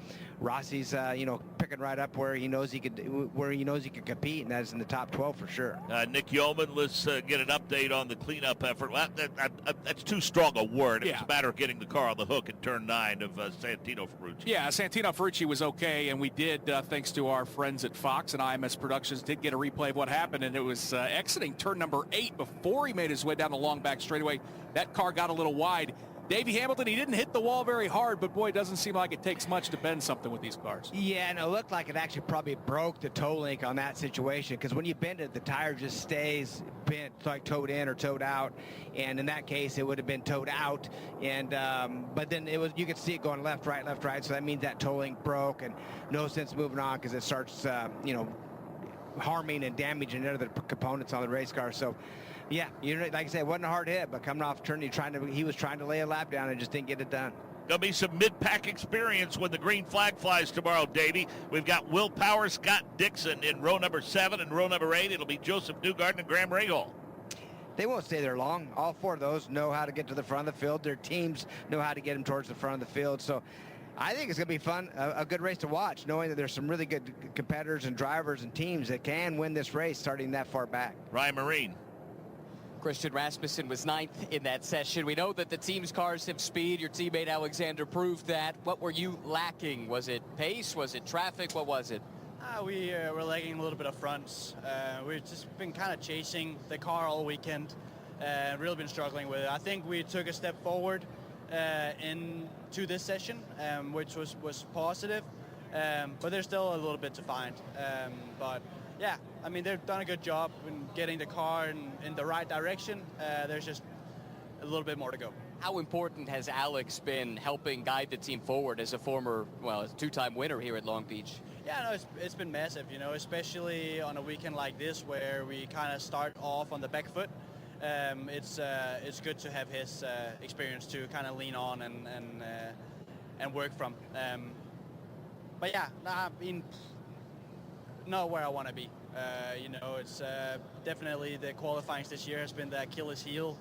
Rossi's, picking right up where he knows he could compete, and that's in the top 12 for sure. Nick Yeoman, let's get an update on the cleanup effort. Well, that's too strong a word. It's a matter of getting the car on the hook in turn 9 of Santino Ferrucci. Yeah, Santino Ferrucci was okay, and we did, thanks to our friends at Fox and IMS Productions, did get a replay of what happened, and it was exiting turn number 8 before he made his way down the long back straightaway. That car got a little wide. Davey Hamilton, he didn't hit the wall very hard, but boy, it doesn't seem like it takes much to bend something with these cars. Yeah, and it looked like it actually probably broke the toe link on that situation, because when you bend it, the tire just stays bent, like towed in or towed out, and in that case, it would have been towed out, and but then you could see it going left, right, so that means that toe link broke, and no sense moving on because it starts, harming and damaging other components on the race car. So, yeah, like I said, it wasn't a hard hit, but coming off turn, he was trying to lay a lap down and just didn't get it done. There'll be some mid-pack experience when the green flag flies tomorrow, Davey. We've got Will Power, Scott Dixon in row number 7, and row number 8, it'll be Joseph Newgarden and Graham Rahal. They won't stay there long. All 4 of those know how to get to the front of the field. Their teams know how to get them towards the front of the field. So I think it's going to be fun, a good race to watch, knowing that there's some really good competitors and drivers and teams that can win this race starting that far back. Ryan Marine. Christian Rasmussen was 9th in that session. We know that the team's cars have speed. Your teammate Alexander proved that. What were you lacking? Was it pace? Was it traffic? What was it? We were lacking a little bit of fronts. We've just been kind of chasing the car all weekend and really been struggling with it. I think we took a step forward into this session, which was positive, but there's still a little bit to find. But yeah, I mean, they've done a good job in getting the car in the right direction. There's just a little bit more to go. How important has Alex been helping guide the team forward as a former, a 2-time winner here at Long Beach? Yeah, no, it's been massive, especially on a weekend like this where we kind of start off on the back foot. It's good to have his experience to kind of lean on and work from. But yeah, I mean, not where I want to be. It's definitely the qualifying this year has been the Achilles heel.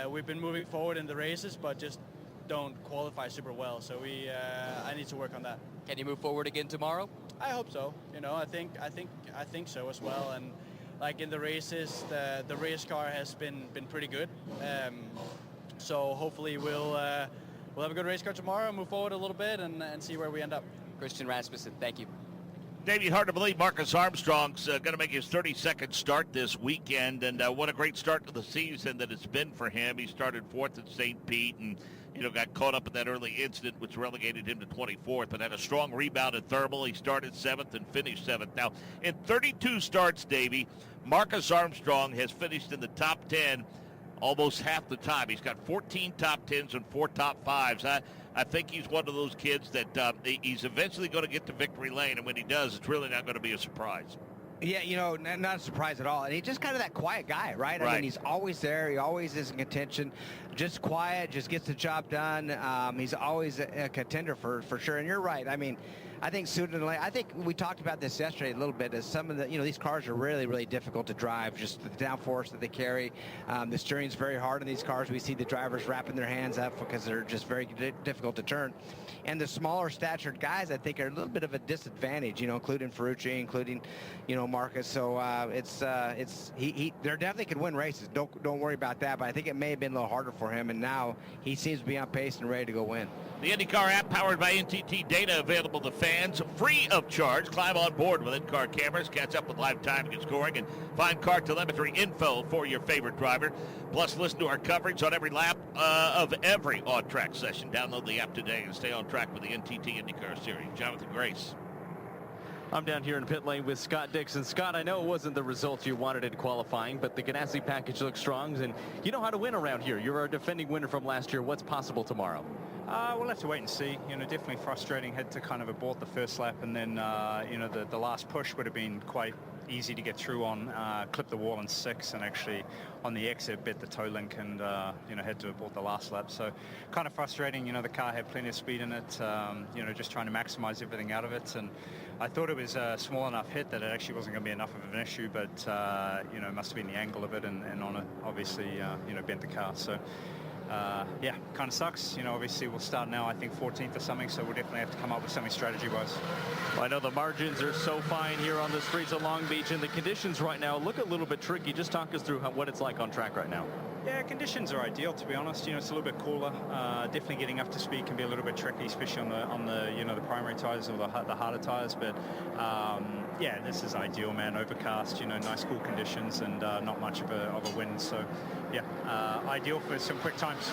We've been moving forward in the races, but just don't qualify super well. So I need to work on that. Can you move forward again tomorrow? I hope so. I think so as well. And like in the races, the race car has been pretty good. So hopefully we'll have a good race car tomorrow, move forward a little bit, and see where we end up. Christian Rasmussen, thank you. Davey, hard to believe Marcus Armstrong's going to make his 32nd start this weekend, and what a great start to the season that it's been for him. He started 4th at St. Pete and got caught up in that early incident which relegated him to 24th, but had a strong rebound at Thermal. He started 7th and finished 7th. Now, in 32 starts, Davey, Marcus Armstrong has finished in the top 10 almost half the time. He's got 14 top 10s and 4 top 5s. I think he's one of those kids that he's eventually going to get to victory lane, and when he does, it's really not going to be a surprise. Yeah, not a surprise at all. And he's just kind of that quiet guy, right? I mean, he's always there. He always is in contention. Just quiet, just gets the job done. He's always a contender for sure. And you're right. I mean, I think sooner than later, I think we talked about this yesterday a little bit, as some of the, these cars are really, really difficult to drive, just the downforce that they carry. The steering's very hard on these cars. We see the drivers wrapping their hands up because they're just very difficult to turn. And the smaller statured guys, I think, are a little bit of a disadvantage, including Ferrucci, including, Marcus. So they definitely could win races. Don't worry about that. But I think it may have been a little harder for him, and now he seems to be on pace and ready to go win. The INDYCAR app, powered by NTT data, available to fans free of charge. Climb on board with in-car cameras, catch up with live timing and scoring, and find car telemetry info for your favorite driver. Plus, listen to our coverage on every lap of every on-track session. Download the app today and stay on track with the NTT INDYCAR Series. Jonathan Grace. I'm down here in pit lane with Scott Dixon. Scott, I know it wasn't the results you wanted in qualifying, but the Ganassi package looks strong, and you know how to win around here. You're our defending winner from last year. What's possible tomorrow? We'll have to wait and see. Definitely frustrating. Had to kind of abort the first lap, and then the last push would have been quite easy to get through on. Clipped the wall in 6, and actually on the exit bit the toe link, and had to abort the last lap. So kind of frustrating. The car had plenty of speed in it. Just trying to maximize everything out of it, and I thought it was a small enough hit that it actually wasn't going to be enough of an issue, but it must have been the angle of it, and on it obviously bent the car. So yeah, kind of sucks. Obviously we'll start now, I think 14th or something, so we'll definitely have to come up with something strategy-wise. Well, I know the margins are so fine here on the streets of Long Beach, and the conditions right now look a little bit tricky. Just talk us through what it's like on track right now. Yeah, conditions are ideal, to be honest. It's a little bit cooler. Definitely getting up to speed can be a little bit tricky, especially on the primary tires or the harder tires. But yeah, this is ideal, man. Overcast, nice cool conditions, and not much of a wind. So yeah, ideal for some quick times.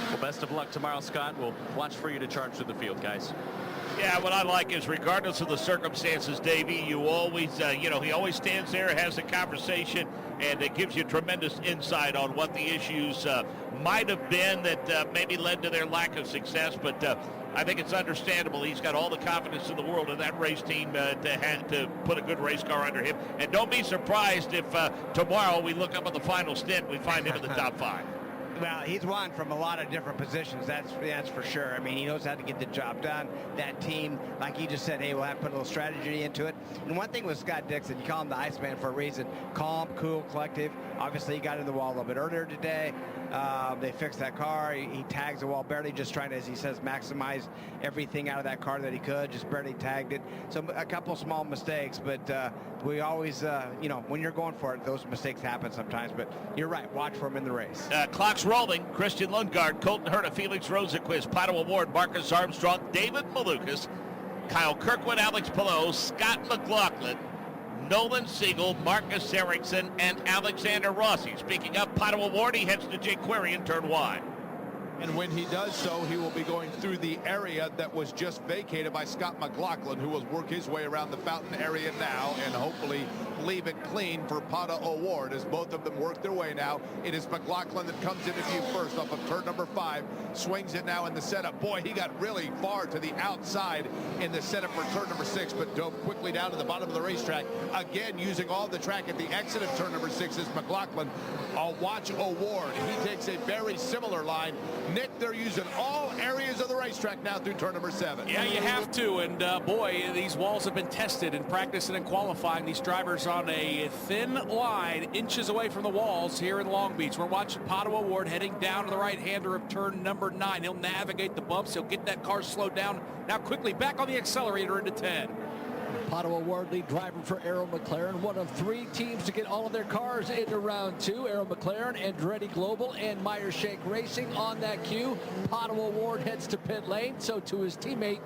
Well, best of luck tomorrow, Scott. We'll watch for you to charge through the field, guys. Yeah, what I like is regardless of the circumstances, Davey, you always, he always stands there, has a conversation, and it gives you tremendous insight on what the issues might have been that maybe led to their lack of success. But I think it's understandable. He's got all the confidence in the world in that race team to put a good race car under him. And don't be surprised if tomorrow we look up at the final stint, we find him in the top 5. Well, he's won from a lot of different positions, that's for sure. I mean, he knows how to get the job done. That team, like he just said, hey, we'll have to put a little strategy into it. And one thing with Scott Dixon, you call him the Iceman for a reason. Calm, cool, collective. Obviously, he got in the wall a little bit earlier today. They fixed that car. He tags the wall barely, just trying to, as he says, maximize everything out of that car that he could. Just barely tagged it. So a couple small mistakes, but we always, when you're going for it, those mistakes happen sometimes. But you're right. Watch for him in the race. Clock's rolling. Christian Lundgaard, Colton Herta, Felix Rosenquist, Pato Award, Marcus Armstrong, David Malukas, Kyle Kirkwood, Alex Palou, Scott McLaughlin, Nolan Siegel, Marcus Ericsson, and Alexander Rossi. Speaking of Pato Award, he heads to jQuery and turn wide. And when he does so, he will be going through the area that was just vacated by Scott McLaughlin, who will work his way around the fountain area now and hopefully leave it clean for Pato Award as both of them work their way now. It is McLaughlin that comes into view first off of turn number 5, swings it now in the setup. Boy, he got really far to the outside in the setup for turn number 6, but dove quickly down to the bottom of the racetrack. Again, using all the track at the exit of turn number 6 is McLaughlin. I'll watch Award. He takes a very similar line. Nick, they're using all areas of the racetrack now through turn number 7. Yeah, you have to, and boy, these walls have been tested in practice and in qualifying. These drivers on a thin line, inches away from the walls here in Long Beach. We're watching Pato Award heading down to the right-hander of turn number 9. He'll navigate the bumps. He'll get that car slowed down. Now quickly back on the accelerator into 10. Pato Award lead driver for Arrow McLaren, one of 3 teams to get all of their cars into round 2. Arrow McLaren, Andretti Global, and Meyer Shank Racing on that queue. Pato Award heads to pit lane, so to his teammate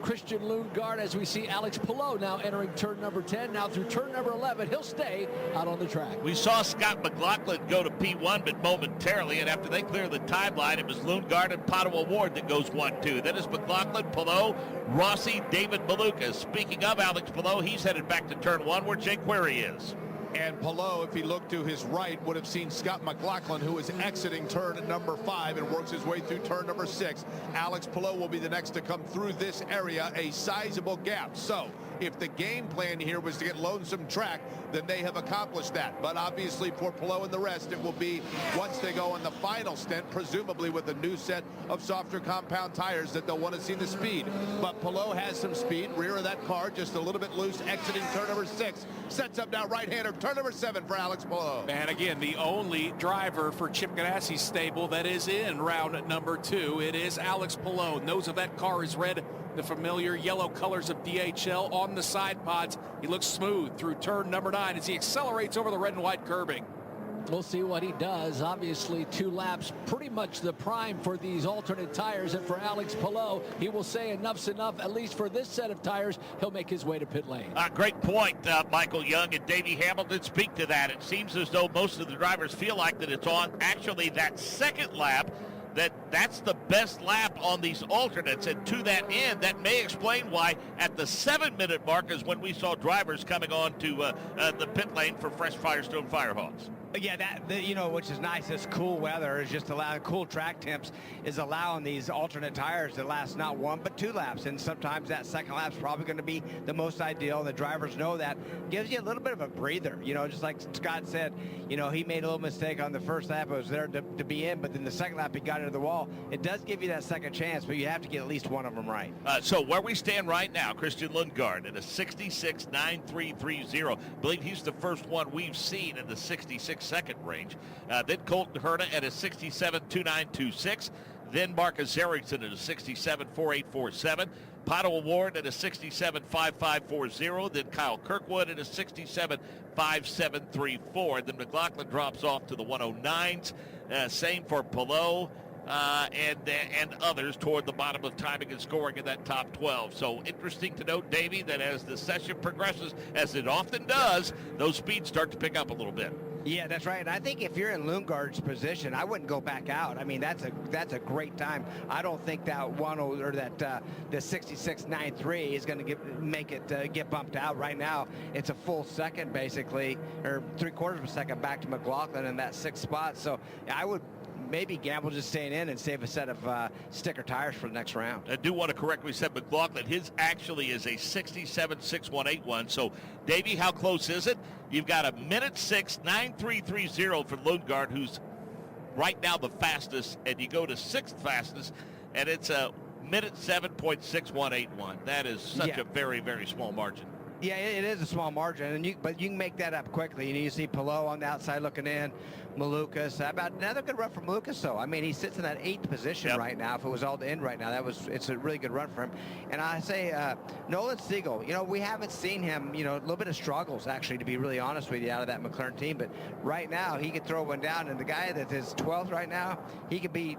Christian Lundgaard, as we see Alex Palou now entering turn number 10. Now through turn number 11, he'll stay out on the track. We saw Scott McLaughlin go to P1, but momentarily, and after they clear the timeline, it was Lundgaard and Pato Award that goes 1-2. Then it's McLaughlin, Palou, Rossi, David Malukas. Speaking of Alex Palou, he's headed back to turn 1 where jQuery is. And Palou, if he looked to his right, would have seen Scott McLaughlin, who is exiting turn number 5 and works his way through turn number 6. Alex Palou will be the next to come through this area, a sizable gap. So if the game plan here was to get lonesome track, then they have accomplished that. But obviously for Palou and the rest, it will be once they go on the final stint, presumably with a new set of softer compound tires, that they'll want to see the speed. But Palou has some speed, rear of that car, just a little bit loose, exiting turn number 6. Sets up now right-hander, turn number 7 for Alex Palou. And again, the only driver for Chip Ganassi's stable that is in round number 2. It is Alex Palou. Nose of that car is red, the familiar yellow colors of DHL on the side pods. He looks smooth through turn number 9 as he accelerates over the red and white curbing. We'll see what he does. Obviously, 2 laps, pretty much the prime for these alternate tires. And for Alex Palou, he will say enough's enough, at least for this set of tires. He'll make his way to pit lane. Great point, Michael Young and Davey Hamilton speak to that. It seems as though most of the drivers feel like that it's on actually that second lap, that's the best lap on these alternates. And to that end, that may explain why at the 7-minute mark is when we saw drivers coming on to the pit lane for fresh Firestone Firehawks. Yeah, which is nice. This cool weather is just allowing, cool track temps is allowing these alternate tires to last not 1 but 2 laps, and sometimes that second lap's probably going to be the most ideal, and the drivers know that. Gives you a little bit of a breather, just like Scott said, he made a little mistake on the first lap. It was there to be in, but then the second lap he got into the wall. It does give you that second chance, but you have to get at least one of them right. So where we stand right now, Christian Lundgaard at a 66.9330. I believe he's the first one we've seen in the 66-second range. Then Colton Herta at a 67.2926. Then Marcus Ericsson at a 67.4847. Pato Award at a 67.5540. Then Kyle Kirkwood at a 67.5734. Then McLaughlin drops off to the 109s. Same for Palou. And others toward the bottom of timing and scoring in that top 12. So interesting to note, Davey, that as the session progresses, as it often does, those speeds start to pick up a little bit. Yeah, that's right. And I think if you're in Lundgaard's position, I wouldn't go back out. I mean, that's a great time. I don't think that the 66.93 is going to make it get bumped out right now. It's a full second basically, or 3/4 of a second back to McLaughlin in that 6th spot. So I would maybe gamble just staying in and save a set of sticker tires for the next round. I do want to correct, we said McLaughlin, his actually is a 67.6181. So, Davey, how close is it? You've got a minute 6.9330 for Lundgaard, who's right now the fastest, and you go to 6th fastest, and it's a minute 7.6181. That is such a very, very small margin. Yeah, it is a small margin, but you can make that up quickly. You see Palou on the outside looking in, Malukas. About another good run from Malukas, though. I mean, he sits in that 8th position right now. If it was all to end right now, it's a really good run for him. And I say Nolan Siegel, we haven't seen him, a little bit of struggles, actually, to be really honest with you, out of that McLaren team. But right now, he could throw one down. And the guy that is 12th right now, he could be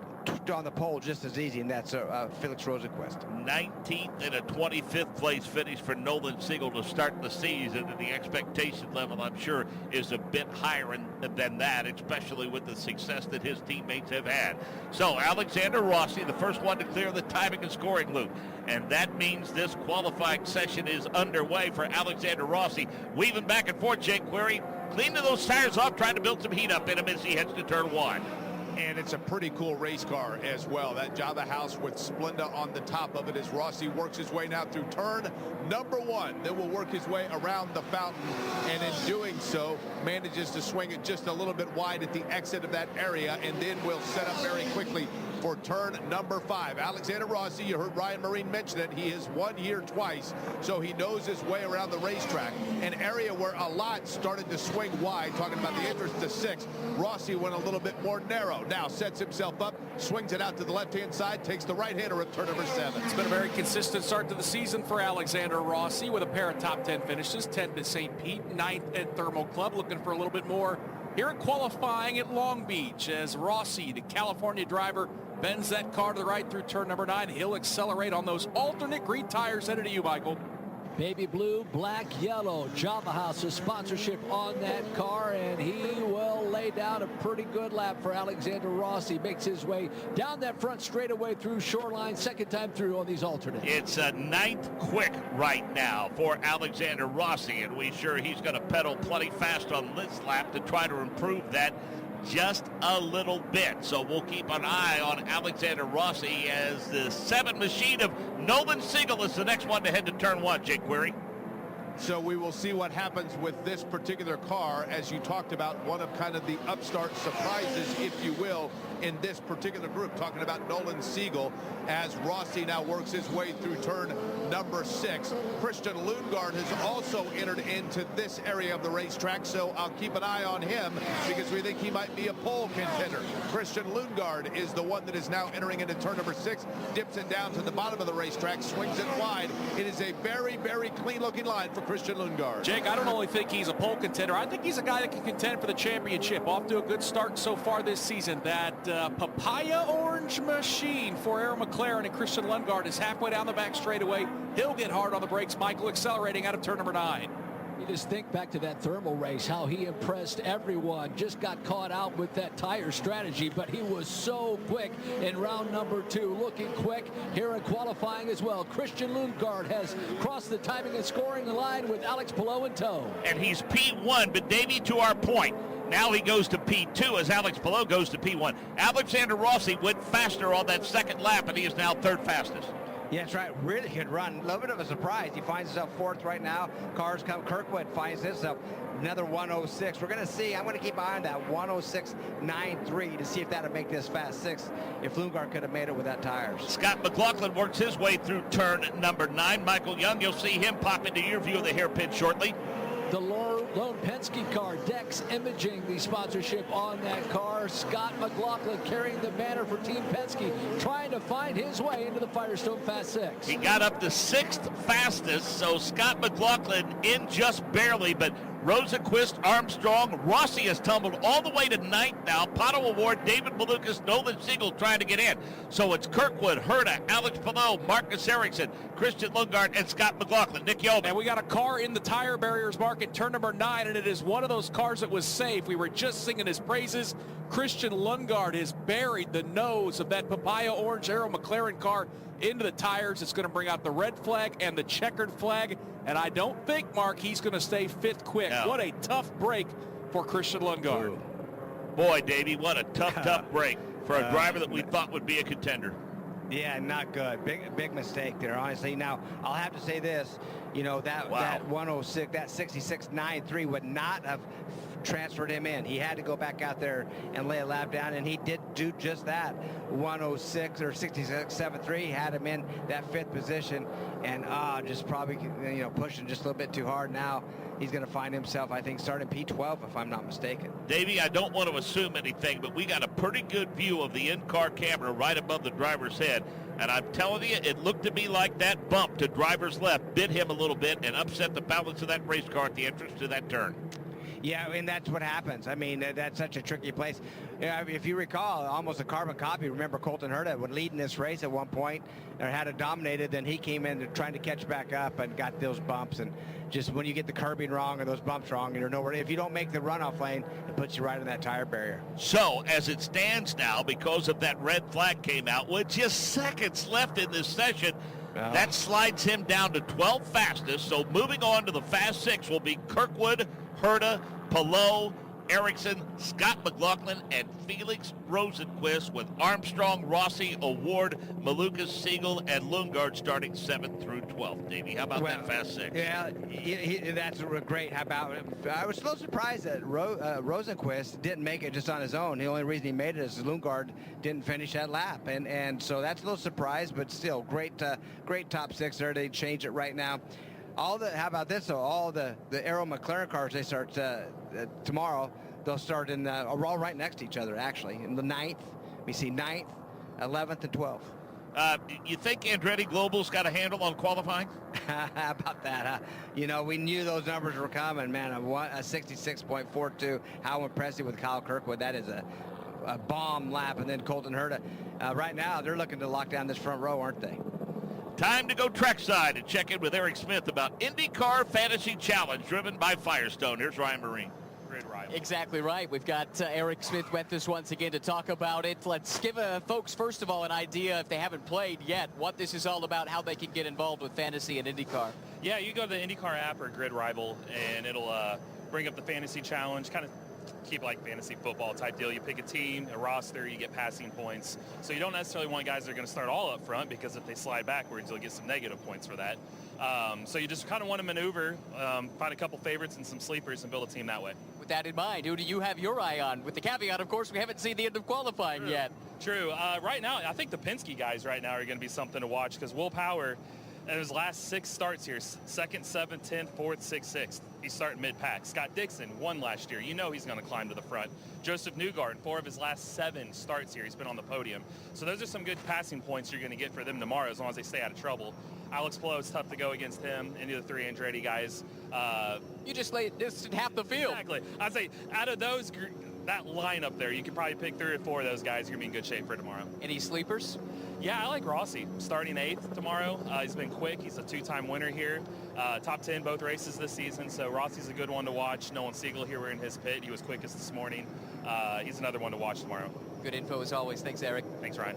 on the pole just as easy, and that's Felix Rosenqvist. 19th and a 25th place finish for Nolan Siegel to start the season, and the expectation level, I'm sure, is a bit higher than that, especially with the success that his teammates have had. So Alexander Rossi, the first one to clear the timing and scoring loop, and that means this qualifying session is underway for Alexander Rossi. Weaving back and forth, Jake Query, cleaning those tires off, trying to build some heat up in him as he heads to turn 1. And it's a pretty cool race car as well. That Java House with Splenda on the top of it as Rossi works his way now through turn number 1. Then will work his way around the fountain, and in doing so manages to swing it just a little bit wide at the exit of that area, and then will set up very quickly for turn number 5. Alexander Rossi, you heard Ryan Marine mention it, he has won here twice, so he knows his way around the racetrack. An area where a lot started to swing wide, talking about the entrance to 6. Rossi went a little bit more narrow. Now sets himself up, swings it out to the left-hand side, takes the right-hander at turn number 7. It's been a very consistent start to the season for Alexander Rossi with a pair of top 10 finishes, 10th at St. Pete, 9th at Thermal Club, looking for a little bit more here in qualifying at Long Beach as Rossi, the California driver, bends that car to the right through turn number 9. He'll accelerate on those alternate green tires. Headed to you, Michael. Baby blue, black, yellow. Java House's sponsorship on that car, and he will lay down a pretty good lap for Alexander Rossi. Makes his way down that front straightaway through Shoreline, second time through on these alternates. It's a 9th quick right now for Alexander Rossi, and we're sure he's going to pedal plenty fast on this lap to try to improve that just a little bit. So we'll keep an eye on Alexander Rossi as the 7 machine of Nolan Siegel is the next one to head to turn 1, Jake Query. So we will see what happens with this particular car. As you talked about, one of kind of the upstart surprises, if you will, in this particular group, talking about Nolan Siegel as Rossi now works his way through turn number 6. Christian Lundgaard has also entered into this area of the racetrack, so I'll keep an eye on him because we think he might be a pole contender. Christian Lundgaard is the one that is now entering into turn number 6, dips it down to the bottom of the racetrack, swings it wide. It is a very, very clean-looking line for Christian Lundgaard. Jake, I don't only think he's a pole contender. I think he's a guy that can contend for the championship. Off to a good start so far this season. That papaya orange machine for Aaron McLaren and Christian Lundgaard is halfway down the back straightaway. He'll get hard on the brakes. Michael accelerating out of turn number 9. You just think back to that thermal race, how he impressed everyone. Just got caught out with that tire strategy, but he was so quick in round number 2. Looking quick here in qualifying as well. Christian Lundgaard has crossed the timing and scoring line with Alex Palou in tow. And he's P1, but Davey, to our point, Now he goes to P2 as Alex Palou goes to P1. Alexander Rossi went faster on that second lap, and he is now third fastest. Yeah, that's right. Really good run. A little bit of a surprise. He finds himself fourth right now. Cars come. Kirkwood finds himself another 106. We're going to see. I'm going to keep an eye on that 106.93 to see if that'll make this fast six. If Lundgaard could have made it with that tires. Scott McLaughlin works his way through turn number 9. Michael Young, you'll see him pop into your view of the hairpin shortly. The Lone Penske car, Dex Imaging, the sponsorship on that car. Scott McLaughlin carrying the banner for Team Penske, trying to find his way into the Firestone Fast Six. He got up to 6th fastest, so Scott McLaughlin in just barely, but Rosenquist, Armstrong, Rossi has tumbled all the way to 9th now. Pato Award, David Malukas, Nolan Siegel trying to get in. So it's Kirkwood, Herta, Alex Palou, Marcus Ericsson, Christian Lundgaard, and Scott McLaughlin. Nick Yeoman. And we got a car in the tire barriers market, turn number 9, and it is one of those cars that was safe. We were just singing his praises. Christian Lundgaard has buried the nose of that papaya orange Arrow McLaren car into the tires. It's going to bring out the red flag and the checkered flag. And I don't think, Mark, he's going to stay 5th quick. No. What a tough break for Christian Lundgaard. Boy, Davey, what a tough break for a driver that we thought would be a contender. Yeah, not good. Big mistake there, honestly. Now, I'll have to say this. You know, that 106, that 66.93 would not have transferred him in. He had to go back out there and lay a lap down, and he did do just that. 106 or 66.73 had him in that 5th position, and just probably, you know, pushing just a little bit too hard. Now he's going to find himself, I think, starting P12 if I'm not mistaken. Davey, I don't want to assume anything, but we got a pretty good view of the in-car camera right above the driver's head. And I'm telling you, it looked to me like that bump to driver's left bit him a little bit and upset the balance of that race car at the entrance to that turn. Yeah, and that's what happens. I mean, that's such a tricky place. Yeah, if you recall, almost a carbon copy. Remember Colton Herta would lead in this race at one point, or had it dominated. Then he came in trying to catch back up and got those bumps. And just when you get the curbing wrong or those bumps wrong, you're nowhere. If you don't make the runoff lane, it puts you right in that tire barrier. So as it stands now, because of that red flag came out, with just seconds left in this session, that slides him down to 12th fastest. So moving on to the Fast Six will be Kirkwood, Herta, Palou, Ericsson, Scott McLaughlin, and Felix Rosenquist, with Armstrong, Rossi, Award, Malukas, Siegel, and Lundgaard starting 7th through 12th. Davey, how about that Fast Six? Yeah, that's great. How about it? I was a little surprised that Rosenquist didn't make it just on his own. The only reason he made it is Lundgaard didn't finish that lap, and so that's a little surprise, but still great top 6 there. They changed it right now. How about this though? All the Arrow McLaren cars, they start tomorrow. They'll start in all right next to each other, actually. In the 9th, we see 9th, 11th, and 12th. You think Andretti Global's got a handle on qualifying? How about that, huh? You know, we knew those numbers were coming, man. A 66.42. How impressive with Kyle Kirkwood. That is a bomb lap. And then Colton Herta. Right now, they're looking to lock down this front row, aren't they? Time to go trackside and check in with Eric Smith about IndyCar Fantasy Challenge driven by Firestone. Here's Ryan Marine. Exactly right. We've got Eric Smith with us once again to talk about it. Let's give folks, first of all, an idea, if they haven't played yet, what this is all about, how they can get involved with fantasy and IndyCar. Yeah, you go to the IndyCar app or Grid Rival, and it'll bring up the fantasy challenge, kind of keep like fantasy football type deal. You pick a team, a roster, you get passing points. So you don't necessarily want guys that are going to start all up front, because if they slide backwards, you'll get some negative points for that. So you just kind of want to maneuver, find a couple favorites and some sleepers and build a team that way. With that in mind, who do you have your eye on? With the caveat, of course, we haven't seen the end of qualifying yet. True. Right now, I think the Penske guys right now are going to be something to watch, because Will Power, in his last 6 starts here, 2nd, 7th, 10th, 4th, 6th, 6th. He's starting mid-pack. Scott Dixon won last year. You know he's going to climb to the front. Joseph Newgarden, 4 of his last 7 starts here, he's been on the podium. So those are some good passing points you're going to get for them tomorrow, as long as they stay out of trouble. Alex Palou, it's tough to go against him. Any of the 3 Andretti guys. You just laid this half the field. Exactly. I'd say out of those, that lineup there, you could probably pick 3 or 4 of those guys. You're going to be in good shape for tomorrow. Any sleepers? Yeah, I like Rossi, starting 8th tomorrow. He's been quick. He's a 2-time winner here. Top 10 both races this season, so Rossi's a good one to watch. Nolan Siegel here, we're in his pit. He was quickest this morning. He's another one to watch tomorrow. Good info as always. Thanks, Eric. Thanks, Ryan.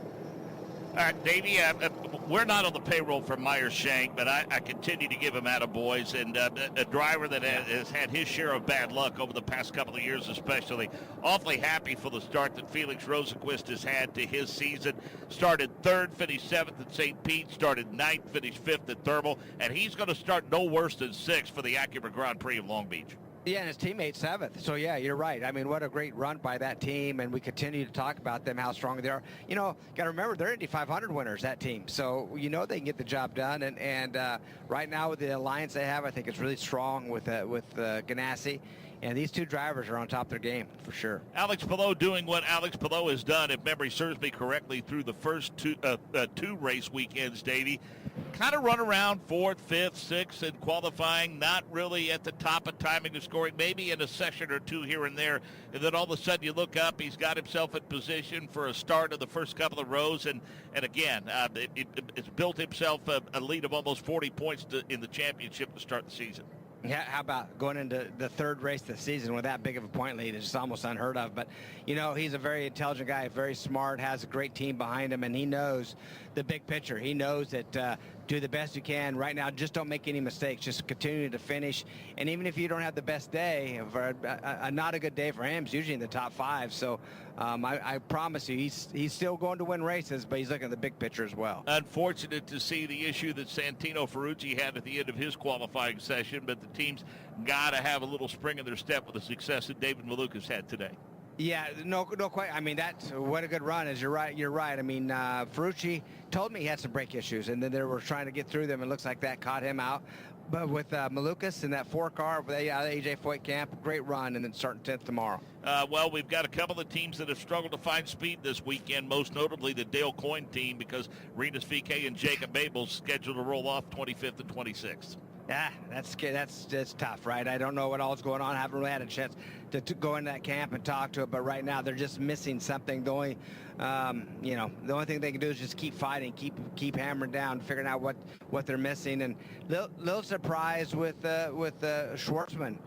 All right, Davey, we're not on the payroll for Meyer Shank, but I continue to him attaboys, and a driver that has had his share of bad luck over the past couple of years especially. Awfully happy for the start that Felix Rosenqvist has had to his season. Started 3rd, finished 7th at St. Pete, started 9th, finished 5th at Thermal, and he's going to start no worse than 6th for the Acura Grand Prix of Long Beach. Yeah, and his teammate 7th. So, yeah, you're right. I mean, what a great run by that team, and we continue to talk about them, how strong they are. You know, got to remember, they're Indy 500 winners, that team. So, you know they can get the job done. And right now with the alliance they have, I think it's really strong with Ganassi. And these two drivers are on top of their game, for sure. Alex Palou doing what Alex Palou has done, if memory serves me correctly, through the first two race weekends, Davey. Kind of run around 4th, 5th, 6th in qualifying, not really at the top of timing or scoring, maybe in a session or two here and there. And then all of a sudden you look up, he's got himself in position for a start of the first couple of rows. And again, it's built himself a lead of almost 40 points in the championship to start the season. Yeah, how about going into the 3rd race of the season with that big of a point lead? It's just almost unheard of. But, you know, he's a very intelligent guy, very smart, has a great team behind him, and he knows the big picture. He knows that do the best you can right now. Just don't make any mistakes. Just continue to finish. And even if you don't have the best day, for not a good day for him, it's usually in the top 5. So I promise you, he's still going to win races, but he's looking at the big picture as well. Unfortunate to see the issue that Santino Ferrucci had at the end of his qualifying session, but the team's got to have a little spring in their step with the success that David Malukas had today. Yeah, no, quite. I mean, that's what a good run is. You're right. I mean, Ferrucci told me he had some brake issues, and then they were trying to get through them. It looks like that caught him out. But with Malukas and that 4-car with AJ Foyt camp, great run, and then starting 10th tomorrow. Well, we've got a couple of teams that have struggled to find speed this weekend, most notably the Dale Coyne team, because Rinus VeeKay and Jacob Babel's scheduled to roll off 25th and 26th. Yeah, that's tough, right? I don't know what all's going on. I haven't really had a chance to go into that camp and talk to it, but right now they're just missing something. The only, the only thing they can do is just keep fighting, keep hammering down, figuring out what they're missing. And little surprise with Schwartzman.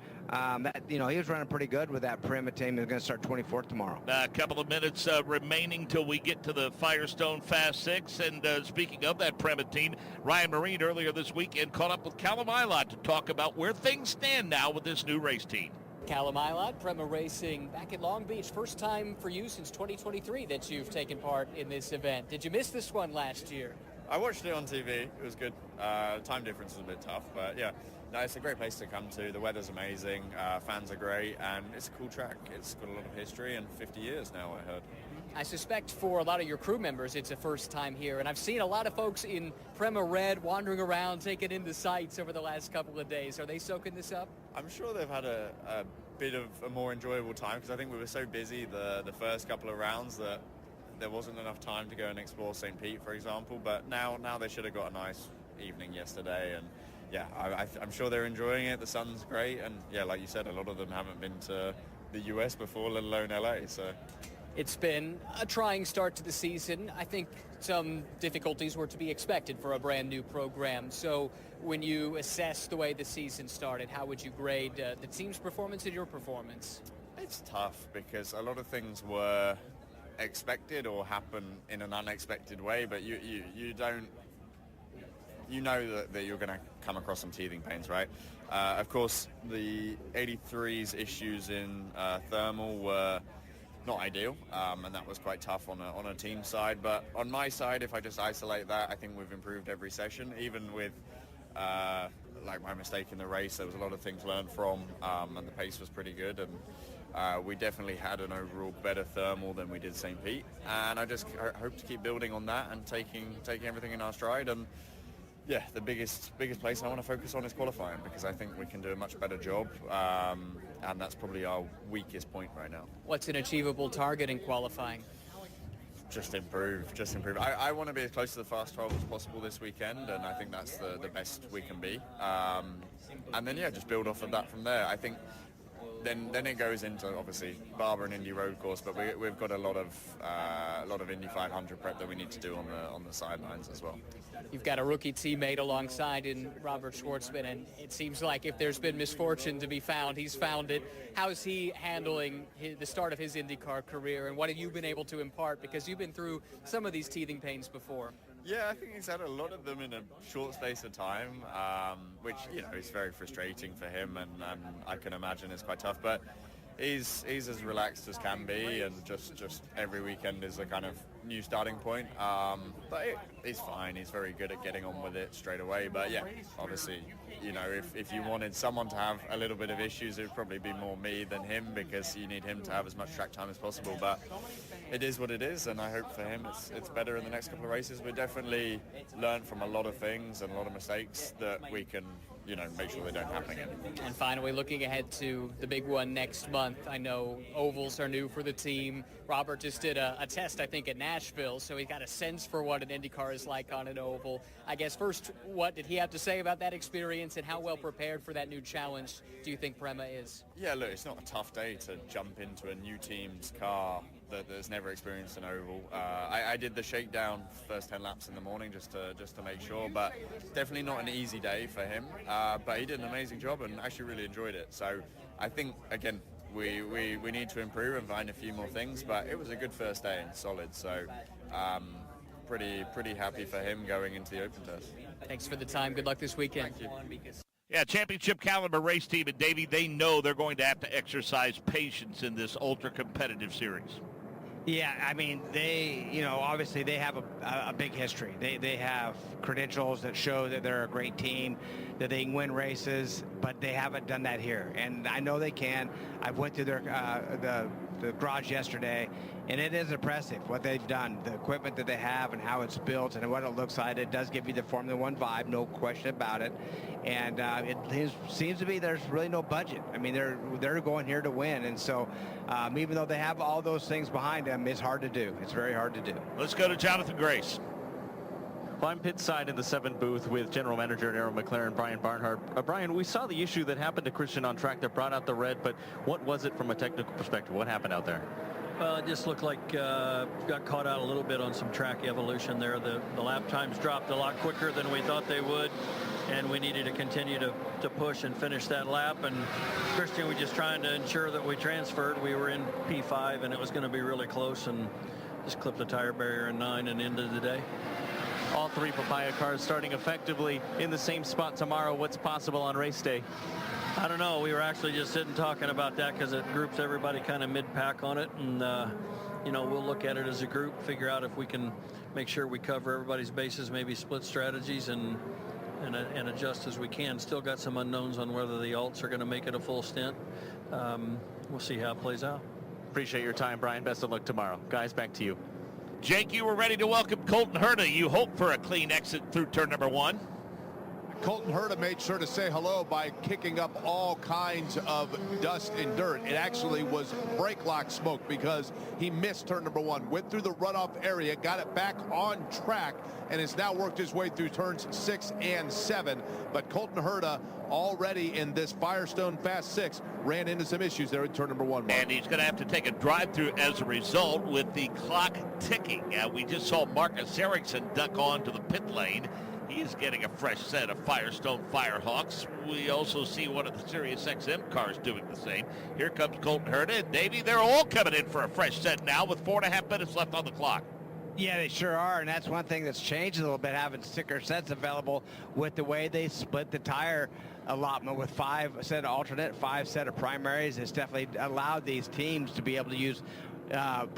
He was running pretty good with that Prima team. They're going to start 24th tomorrow. A couple of minutes remaining till we get to the Firestone Fast 6. And speaking of that Prima team, Ryan Marine earlier this weekend caught up with Callum Ilott to talk about where things stand now with this new race team. Callum Ilott, Prema Racing back in Long Beach. First time for you since 2023 that you've taken part in this event. Did you miss this one last year? I watched it on TV. It was good. Time difference was a bit tough, but yeah. No, it's a great place to come to. The weather's amazing. Fans are great, and it's a cool track. It's got a lot of history and 50 years now, I heard. I suspect for a lot of your crew members, it's a first time here, and I've seen a lot of folks in Prema Red wandering around, taking in the sights over the last couple of days. Are they soaking this up? I'm sure they've had a bit of a more enjoyable time, because I think we were so busy the first couple of rounds that there wasn't enough time to go and explore St. Pete, for example. But now they should have got a nice evening yesterday, and yeah, I'm sure they're enjoying it. The sun's great, and yeah, like you said, a lot of them haven't been to the US before, let alone LA. So it's been a trying start to the season. I think some difficulties were to be expected for a brand new program. So when you assess the way the season started, how would you grade the team's performance and your performance? It's tough because a lot of things were expected or happen in an unexpected way, but you don't. You know that you're going to come across some teething pains, right? Of course, the 83's issues in thermal were not ideal, and that was quite tough on a team side. But on my side, if I just isolate that, I think we've improved every session. Even with like my mistake in the race, there was a lot of things learned from, and the pace was pretty good. And we definitely had an overall better thermal than we did St. Pete. And I just hope to keep building on that and taking everything in our stride. And yeah, the biggest place I want to focus on is qualifying, because I think we can do a much better job, and that's probably our weakest point right now. What's an achievable target in qualifying? Just improve. I want to be as close to the Fast 12 as possible this weekend, and I think that's the best we can be. And then, yeah, just build off of that from there. I think then it goes into obviously Barber and Indy Road Course, but we've got a lot of Indy 500 prep that we need to do on the sidelines as well. You've got a rookie teammate alongside in Robert Schwartzman, and it seems like if there's been misfortune to be found, he's found it. How's he handling the start of his IndyCar career, and what have you been able to impart? Because you've been through some of these teething pains before. Yeah, I think he's had a lot of them in a short space of time, which, you know, is very frustrating for him, and I can imagine it's quite tough. But he's as relaxed as can be, and just every weekend is a kind of new starting point. But he's fine. He's very good at getting on with it straight away. But yeah, obviously, you know, if you wanted someone to have a little bit of issues, it would probably be more me than him, because you need him to have as much track time as possible. But it is what it is, and I hope for him it's better in the next couple of races. We definitely learned from a lot of things and a lot of mistakes that we can, you know, make sure they don't happen again. And finally, looking ahead to the big one next month, I know ovals are new for the team. Robert just did a test, I think, at Nashville, so he got a sense for what an IndyCar is like on an oval. I guess first, what did he have to say about that experience, and how well prepared for that new challenge do you think Prema is? Yeah, look, it's not a tough day to jump into a new team's car that's never experienced an oval. I did the shakedown first 10 laps in the morning just to make sure, but definitely not an easy day for him. But he did an amazing job and actually really enjoyed it. So I think, again, we need to improve and find a few more things, but it was a good first day and solid. So pretty happy for him going into the open test. Thanks for the time. Good luck this weekend. Thank you. Yeah, championship caliber race team, and Davey, they know they're going to have to exercise patience in this ultra-competitive series. Yeah, I mean, they, you know, obviously they have a big history. They have credentials that show that they're a great team, that they can win races, but they haven't done that here. And I know they can. I went through their the garage yesterday, and it is impressive what they've done, the equipment that they have and how it's built and what it looks like. It does give you the Formula One vibe, no question about it. And it seems to be there's really no budget. I mean, they're going here to win, and so even though they have all those things behind them, it's hard to do. It's very hard to do. Let's go to Jonathan Grace. Well, I'm pit side in the 7th booth with General Manager at Arrow McLaren, Brian Barnhart. Brian, we saw the issue that happened to Christian on track that brought out the red, but what was it from a technical perspective? What happened out there? Well, it just looked like got caught out a little bit on some track evolution there. The lap times dropped a lot quicker than we thought they would, and we needed to continue to push and finish that lap. And Christian was just trying to ensure that we transferred. We were in P5, and it was going to be really close, and just clipped the tire barrier in 9 and ended the day. All 3 Papaya cars starting effectively in the same spot tomorrow. What's possible on race day? I don't know. We were actually just sitting talking about that because it groups everybody kind of mid-pack on it. And, you know, we'll look at it as a group, figure out if we can make sure we cover everybody's bases, maybe split strategies and adjust as we can. Still got some unknowns on whether the alts are going to make it a full stint. We'll see how it plays out. Appreciate your time, Brian. Best of luck tomorrow. Guys, back to you. Jake, you were ready to welcome Colton Herta. You hope for a clean exit through turn number 1. Colton Herta made sure to say hello by kicking up all kinds of dust and dirt. It actually was brake lock smoke because he missed turn number 1, went through the runoff area, got it back on track, and has now worked his way through turns 6 and 7. But Colton Herta, already in this Firestone Fast 6, ran into some issues there in turn number 1. And he's going to have to take a drive-through as a result with the clock ticking. We just saw Marcus Ericsson duck onto the pit lane. He is getting a fresh set of Firestone Firehawks. We also see one of the Sirius XM cars doing the same. Here comes Colton Herta and Davey. They're all coming in for a fresh set now with 4.5 minutes left on the clock. Yeah, they sure are, and that's one thing that's changed a little bit, having sticker sets available with the way they split the tire allotment with 5 set of alternate, 5 set of primaries. It's definitely allowed these teams to be able to use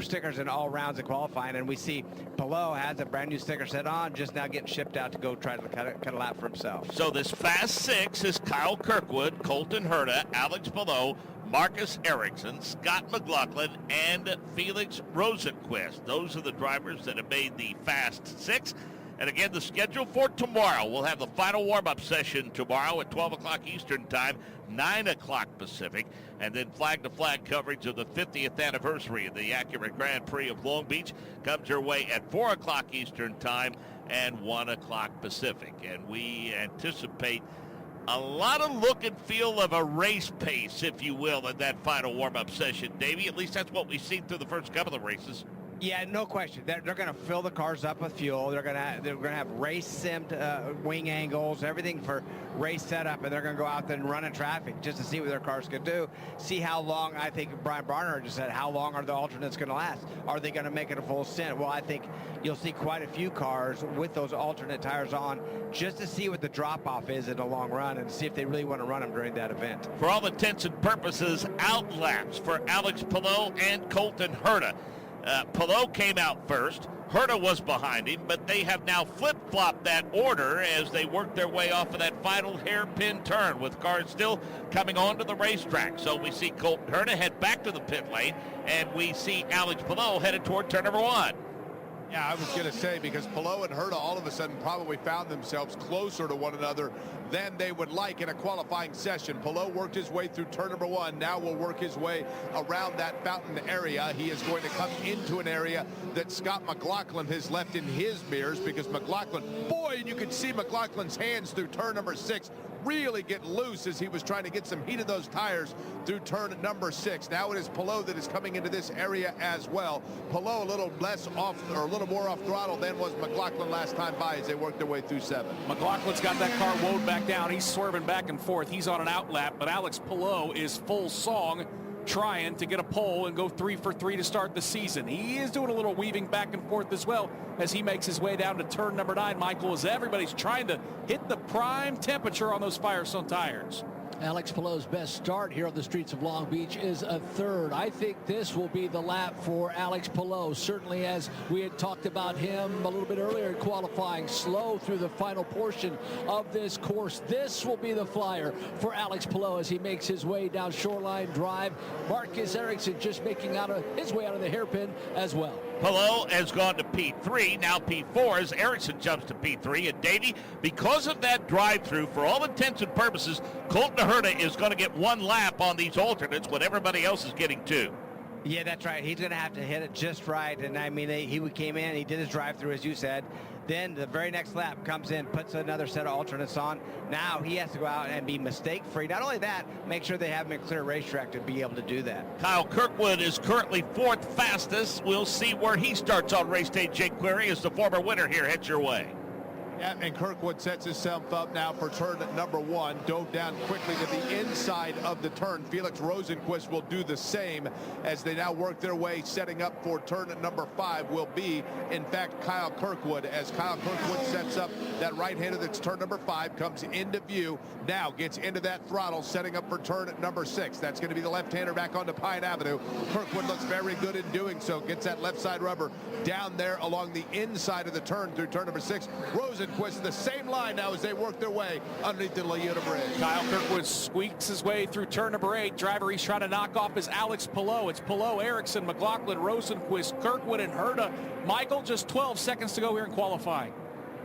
stickers in all rounds of qualifying, and we see Palou has a brand new sticker set on, just now getting shipped out to go try to cut a lap for himself. So this Fast 6 is Kyle Kirkwood, Colton Herta, Alex Palou, Marcus Ericsson, Scott McLaughlin, and Felix Rosenquist. Those are the drivers that have made the Fast 6. And again, the schedule for tomorrow. We'll have the final warm-up session tomorrow at 12 o'clock Eastern Time, 9 o'clock Pacific, and then flag-to-flag coverage of the 50th anniversary of the Acura Grand Prix of Long Beach comes your way at 4 o'clock Eastern Time and 1 o'clock Pacific. And we anticipate A lot of look and feel of a race pace, if you will, in that final warm-up session, Davey. At least that's what we've seen through the first couple of races. Yeah, no question. They're going to fill the cars up with fuel. They're going to have race simmed wing angles, everything for race setup, and they're going to go out there and run in traffic just to see what their cars can do. See how long. I think Brian Barnard just said, how long are the alternates going to last? Are they going to make it a full stint? Well, I think you'll see quite a few cars with those alternate tires on just to see what the drop-off is in the long run and see if they really want to run them during that event. For all intents and purposes, outlaps for Alex Palou and Colton Herta. Palou came out first. Herta was behind him, but they have now flip-flopped that order as they work their way off of that final hairpin turn with cars still coming onto the racetrack. So we see Colton Herta head back to the pit lane, and we see Alex Palou headed toward turn number 1. Yeah, I was going to say, because Palou and Herta all of a sudden probably found themselves closer to one another than they would like in a qualifying session. Palou worked his way through turn number 1. Now will work his way around that fountain area. He is going to come into an area that Scott McLaughlin has left in his mirrors, because McLaughlin, boy, and you could see McLaughlin's hands through turn number 6 really get loose as he was trying to get some heat of those tires through turn number 6. Now it is Palou that is coming into this area as well. Palou a little less off, or a little more off throttle than was McLaughlin last time by as they worked their way through 7. McLaughlin's got that car woed back down. He's swerving back and forth. He's on an outlap, but Alex Palou is full song trying to get a pole and go 3 for 3 to start the season. He is doing a little weaving back and forth as well as he makes his way down to turn number 9, Michael, as everybody's trying to hit the prime temperature on those Firestone tires. Alex Palou's best start here on the streets of Long Beach is a 3rd. I think this will be the lap for Alex Palou. Certainly, as we had talked about him a little bit earlier in qualifying, slow through the final portion of this course. This will be the flyer for Alex Palou as he makes his way down Shoreline Drive. Marcus Ericsson just making his way out of the hairpin as well. Palou has gone to P3, now P4 as Ericsson jumps to P3. And Davey, because of that drive-through, for all intents and purposes, Colton Herta is going to get 1 lap on these alternates when everybody else is getting 2. Yeah, that's right. He's going to have to hit it just right. And I mean, he came in, he did his drive-through, as you said. Then the very next lap comes in, puts another set of alternates on. Now he has to go out and be mistake-free. Not only that, make sure they have him in clear racetrack to be able to do that. Kyle Kirkwood is currently 4th fastest. We'll see where he starts on race day. Jake Query is the former winner here. Heads your way. Yeah, and Kirkwood sets himself up now for turn number 1. Dove down quickly to the inside of the turn. Felix Rosenquist will do the same as they now work their way. Setting up for turn number 5 will be, in fact, Kyle Kirkwood. As Kyle Kirkwood sets up that right-hander that's turn number 5, comes into view, now gets into that throttle, setting up for turn number 6. That's going to be the left-hander back onto Pine Avenue. Kirkwood looks very good in doing so. Gets that left side rubber down there along the inside of the turn through turn number 6. Rosenquist the same line now as they work their way underneath the Leota Bridge. Kyle Kirkwood squeaks his way through turn number 8. Driver he's trying to knock off is Alex Palou. It's Palou, Ericsson, McLaughlin, Rosenquist, Kirkwood, and Herta. Michael, just 12 seconds to go here in qualifying.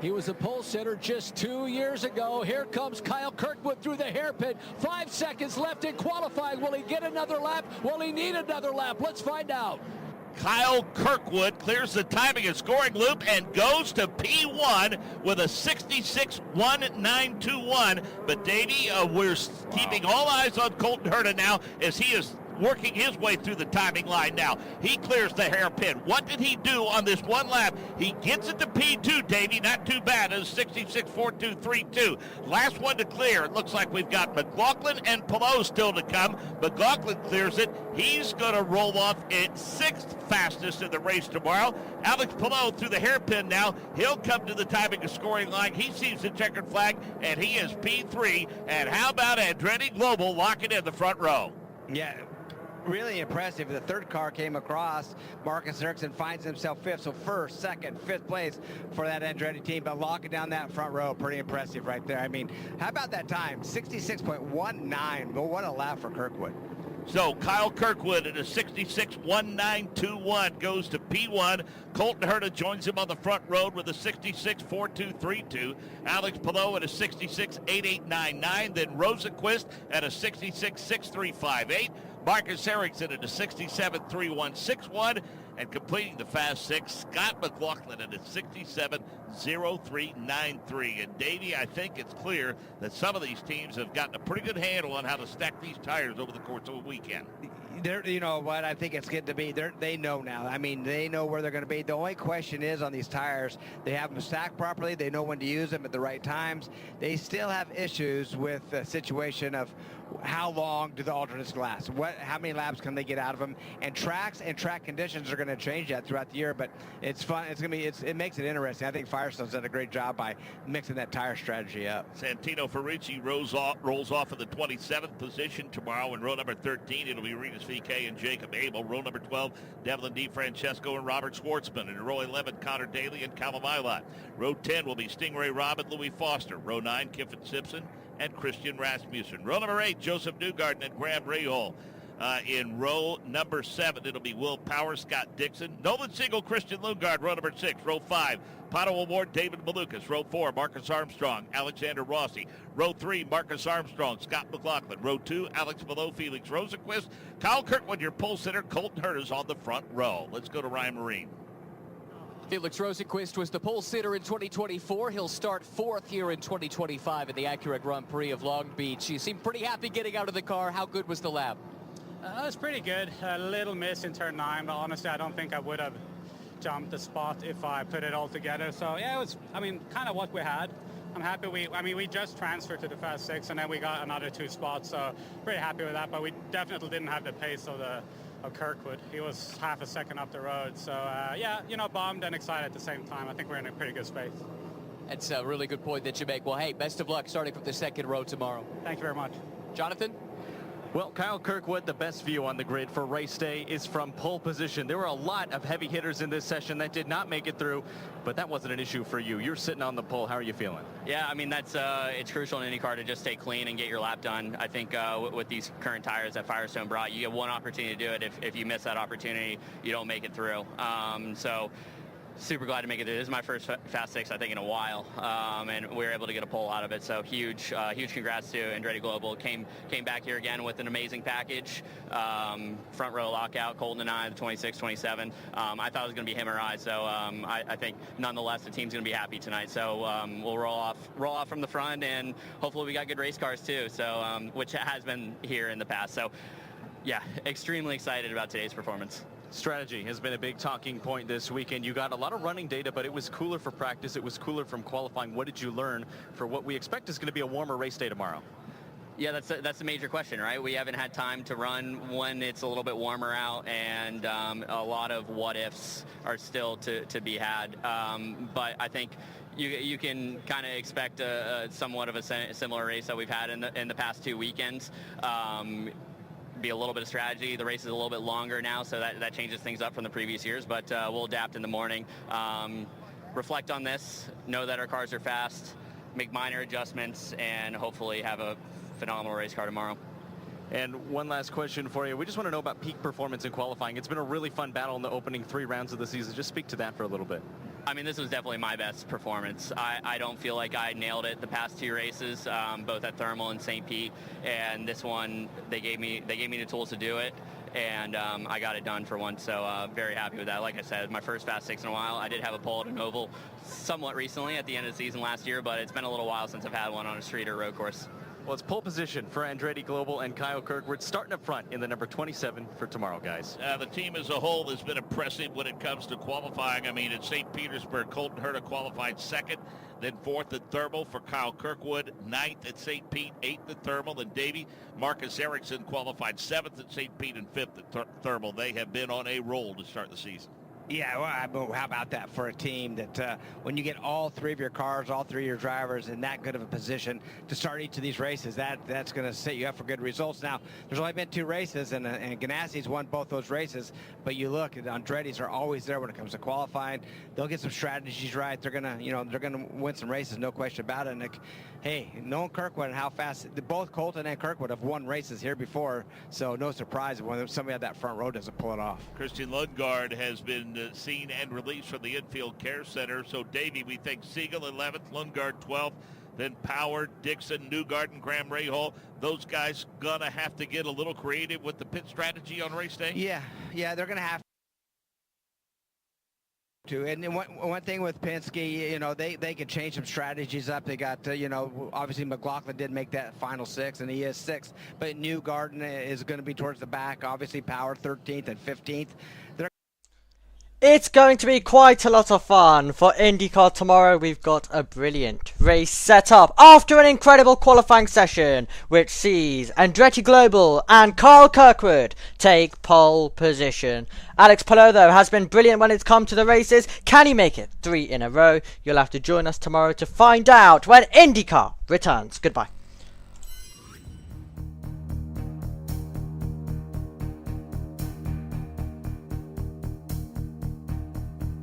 He was a pole sitter just 2 years ago. Here comes Kyle Kirkwood through the hairpin. 5 seconds left in qualifying. Will he get another lap? Will he need another lap? Let's find out. Kyle Kirkwood clears the timing and scoring loop and goes to P1 with a 66.1921. But Davey, we're keeping all eyes on Colton Herta now as he is working his way through the timing line now. He clears the hairpin. What did he do on this 1 lap? He gets it to P2, Davey. Not too bad. It was 66.4232. Last one to clear. It looks like we've got McLaughlin and Palou still to come. McLaughlin clears it. He's going to roll off at 6th fastest in the race tomorrow. Alex Palou through the hairpin now. He'll come to the timing and scoring line. He sees the checkered flag, and he is P3. And how about Andretti Global locking in the front row? Yeah. Really impressive. The 3rd car came across. Marcus Ericsson finds himself 5th. So 1st, 2nd, 5th place for that Andretti team. But locking down that front row, pretty impressive right there. I mean, how about that time? 66.19. Well, what a lap for Kirkwood. So Kyle Kirkwood at a 66.1921 goes to P1. Colton Herta joins him on the front road with a 66.4232. Alex Palou at a 66.8899. Then Rosenquist at a 66.6358. Marcus Erickson at a 67.3161, and completing the Fast Six, Scott McLaughlin at a 67.0393. And Davey, I think it's clear that some of these teams have gotten a pretty good handle on how to stack these tires over the course of a weekend. You know what? I think it's getting to be. They know now. I mean, they know where they're going to be. The only question is on these tires, they have them stacked properly. They know when to use them at the right times. They still have issues with the situation of how long do the alternates last? How many laps can they get out of them? And tracks and track conditions are going to change that throughout the year. But it's fun. It's going to be. It makes it interesting. I think Firestone's done a great job by mixing that tire strategy up. Santino Ferrucci rolls off in the 27th position tomorrow in row number 13. It'll be Renus VK and Jacob Abel. Row number 12, Devlin DiFrancesco and Robert Schwartzman. And in row 11, Connor Daly and Callum Ilott. Row 10 will be Stingray Robb and Louis Foster. Row 9, Kiffin Simpson and Christian Rasmussen. Row number 8, Joseph Newgarden and Graham Rahal. In row number 7, it'll be Will Power, Scott Dixon, Nolan Siegel, Christian Lundgaard. Row number 6, row 5, Pato Award, David Malukas. Row 4, Marcus Armstrong, Alexander Rossi. Row 3, Marcus Armstrong, Scott McLaughlin. Row 2, Alex Below, Felix Rosenquist. Kyle Kirkwood, your pole sitter. Colton Herta's on the front row. Let's go to Ryan Marine. Felix Rosenquist was the pole sitter in 2024. He'll start 4th here in 2025 at the Acura Grand Prix of Long Beach. You seem pretty happy getting out of the car. How good was the lap? It was pretty good. A little miss in turn 9, but honestly, I don't think I would have jumped the spot if I put it all together. So yeah, it was, kind of what we had. I'm happy we just transferred to the Fast Six, and then we got another 2 spots. So pretty happy with that, but we definitely didn't have the pace of Kirkwood. He was half a second up the road. So yeah, bummed and excited at the same time. I think we're in a pretty good space. That's a really good point that you make. Well, hey, best of luck starting from the 2nd row tomorrow. Thank you very much. Jonathan? Well, Kyle Kirkwood, the best view on the grid for race day is from pole position. There were a lot of heavy hitters in this session that did not make it through, but that wasn't an issue for you. You're sitting on the pole. How are you feeling? Yeah, that's it's crucial in IndyCar to just stay clean and get your lap done. I think with these current tires that Firestone brought, you get one opportunity to do it. If you miss that opportunity, you don't make it through. So super glad to make it through. This is my first Fast Six, I think, in a while, and we were able to get a pole out of it. So huge congrats to Andretti Global. Came back here again with an amazing package. Front row lockout, Colton and I, the 26, 27. I thought it was going to be him or I. So I think nonetheless the team's going to be happy tonight. So we'll roll off from the front, and hopefully we got good race cars too. So which has been here in the past. So yeah, extremely excited about today's performance. Strategy has been a big talking point this weekend. You got a lot of running data, but it was cooler for practice. It was cooler from qualifying. What did you learn for what we expect is going to be a warmer race day tomorrow? Yeah, that's a major question, right? We haven't had time to run when it's a little bit warmer out, and a lot of what-ifs are still to be had. But I think you can kind of expect somewhat of a similar race that we've had in the past 2 weekends. Be a little bit of strategy. The race is a little bit longer now, so that changes things up from the previous years, but we'll adapt in the morning. Reflect on this, know that our cars are fast, make minor adjustments, and hopefully have a phenomenal race car tomorrow. And one last question for you. We just want to know about peak performance in qualifying. It's been a really fun battle in the opening 3 rounds of the season. Just speak to that for a little bit. This was definitely my best performance. I don't feel like I nailed it the past 2 races, both at Thermal and St. Pete. And this one, they gave me the tools to do it, and I got it done for once. So very happy with that. Like I said, my first Fast Six in a while. I did have a pole at an oval somewhat recently at the end of the season last year, but it's been a little while since I've had one on a street or road course. Well, it's pole position for Andretti Global and Kyle Kirkwood, starting up front in the number 27 for tomorrow, guys. The team as a whole has been impressive when it comes to qualifying. At St. Petersburg, Colton Herta qualified 2nd, then 4th at Thermal for Kyle Kirkwood, 9th at St. Pete, 8th at Thermal, and Davey. Marcus Erickson qualified 7th at St. Pete and 5th at Thermal. They have been on a roll to start the season. Yeah, well, how about that for a team that when you get all 3 of your cars, all 3 of your drivers in that good of a position to start each of these races, that's going to set you up for good results. Now, there's only been 2 races, and Ganassi's won both those races, but you look, Andretti's are always there when it comes to qualifying. They'll get some strategies right. They're going to win some races, no question about it. And hey, knowing Kirkwood and how fast, both Colton and Kirkwood have won races here before, so no surprise when somebody at that front row doesn't pull it off. Christian Lundgaard has been seen and released from the infield care center. So, Davey, we think Siegel 11th, Lundgaard 12th, then Power, Dixon, Newgarden, Graham Rahal. Those guys going to have to get a little creative with the pit strategy on race day? Yeah, they're going to have to. And one thing with Penske, you know, they could change some strategies up. They got, you know, obviously McLaughlin did make that final 6, and he is 6th. But Newgarden is going to be towards the back. Obviously, Power 13th and 15th. It's going to be quite a lot of fun. For IndyCar tomorrow, we've got a brilliant race set up after an incredible qualifying session, which sees Andretti Global and Carl Kirkwood take pole position. Alex Palou, though, has been brilliant when it's come to the races. Can he make it 3 in a row? You'll have to join us tomorrow to find out when IndyCar returns. Goodbye.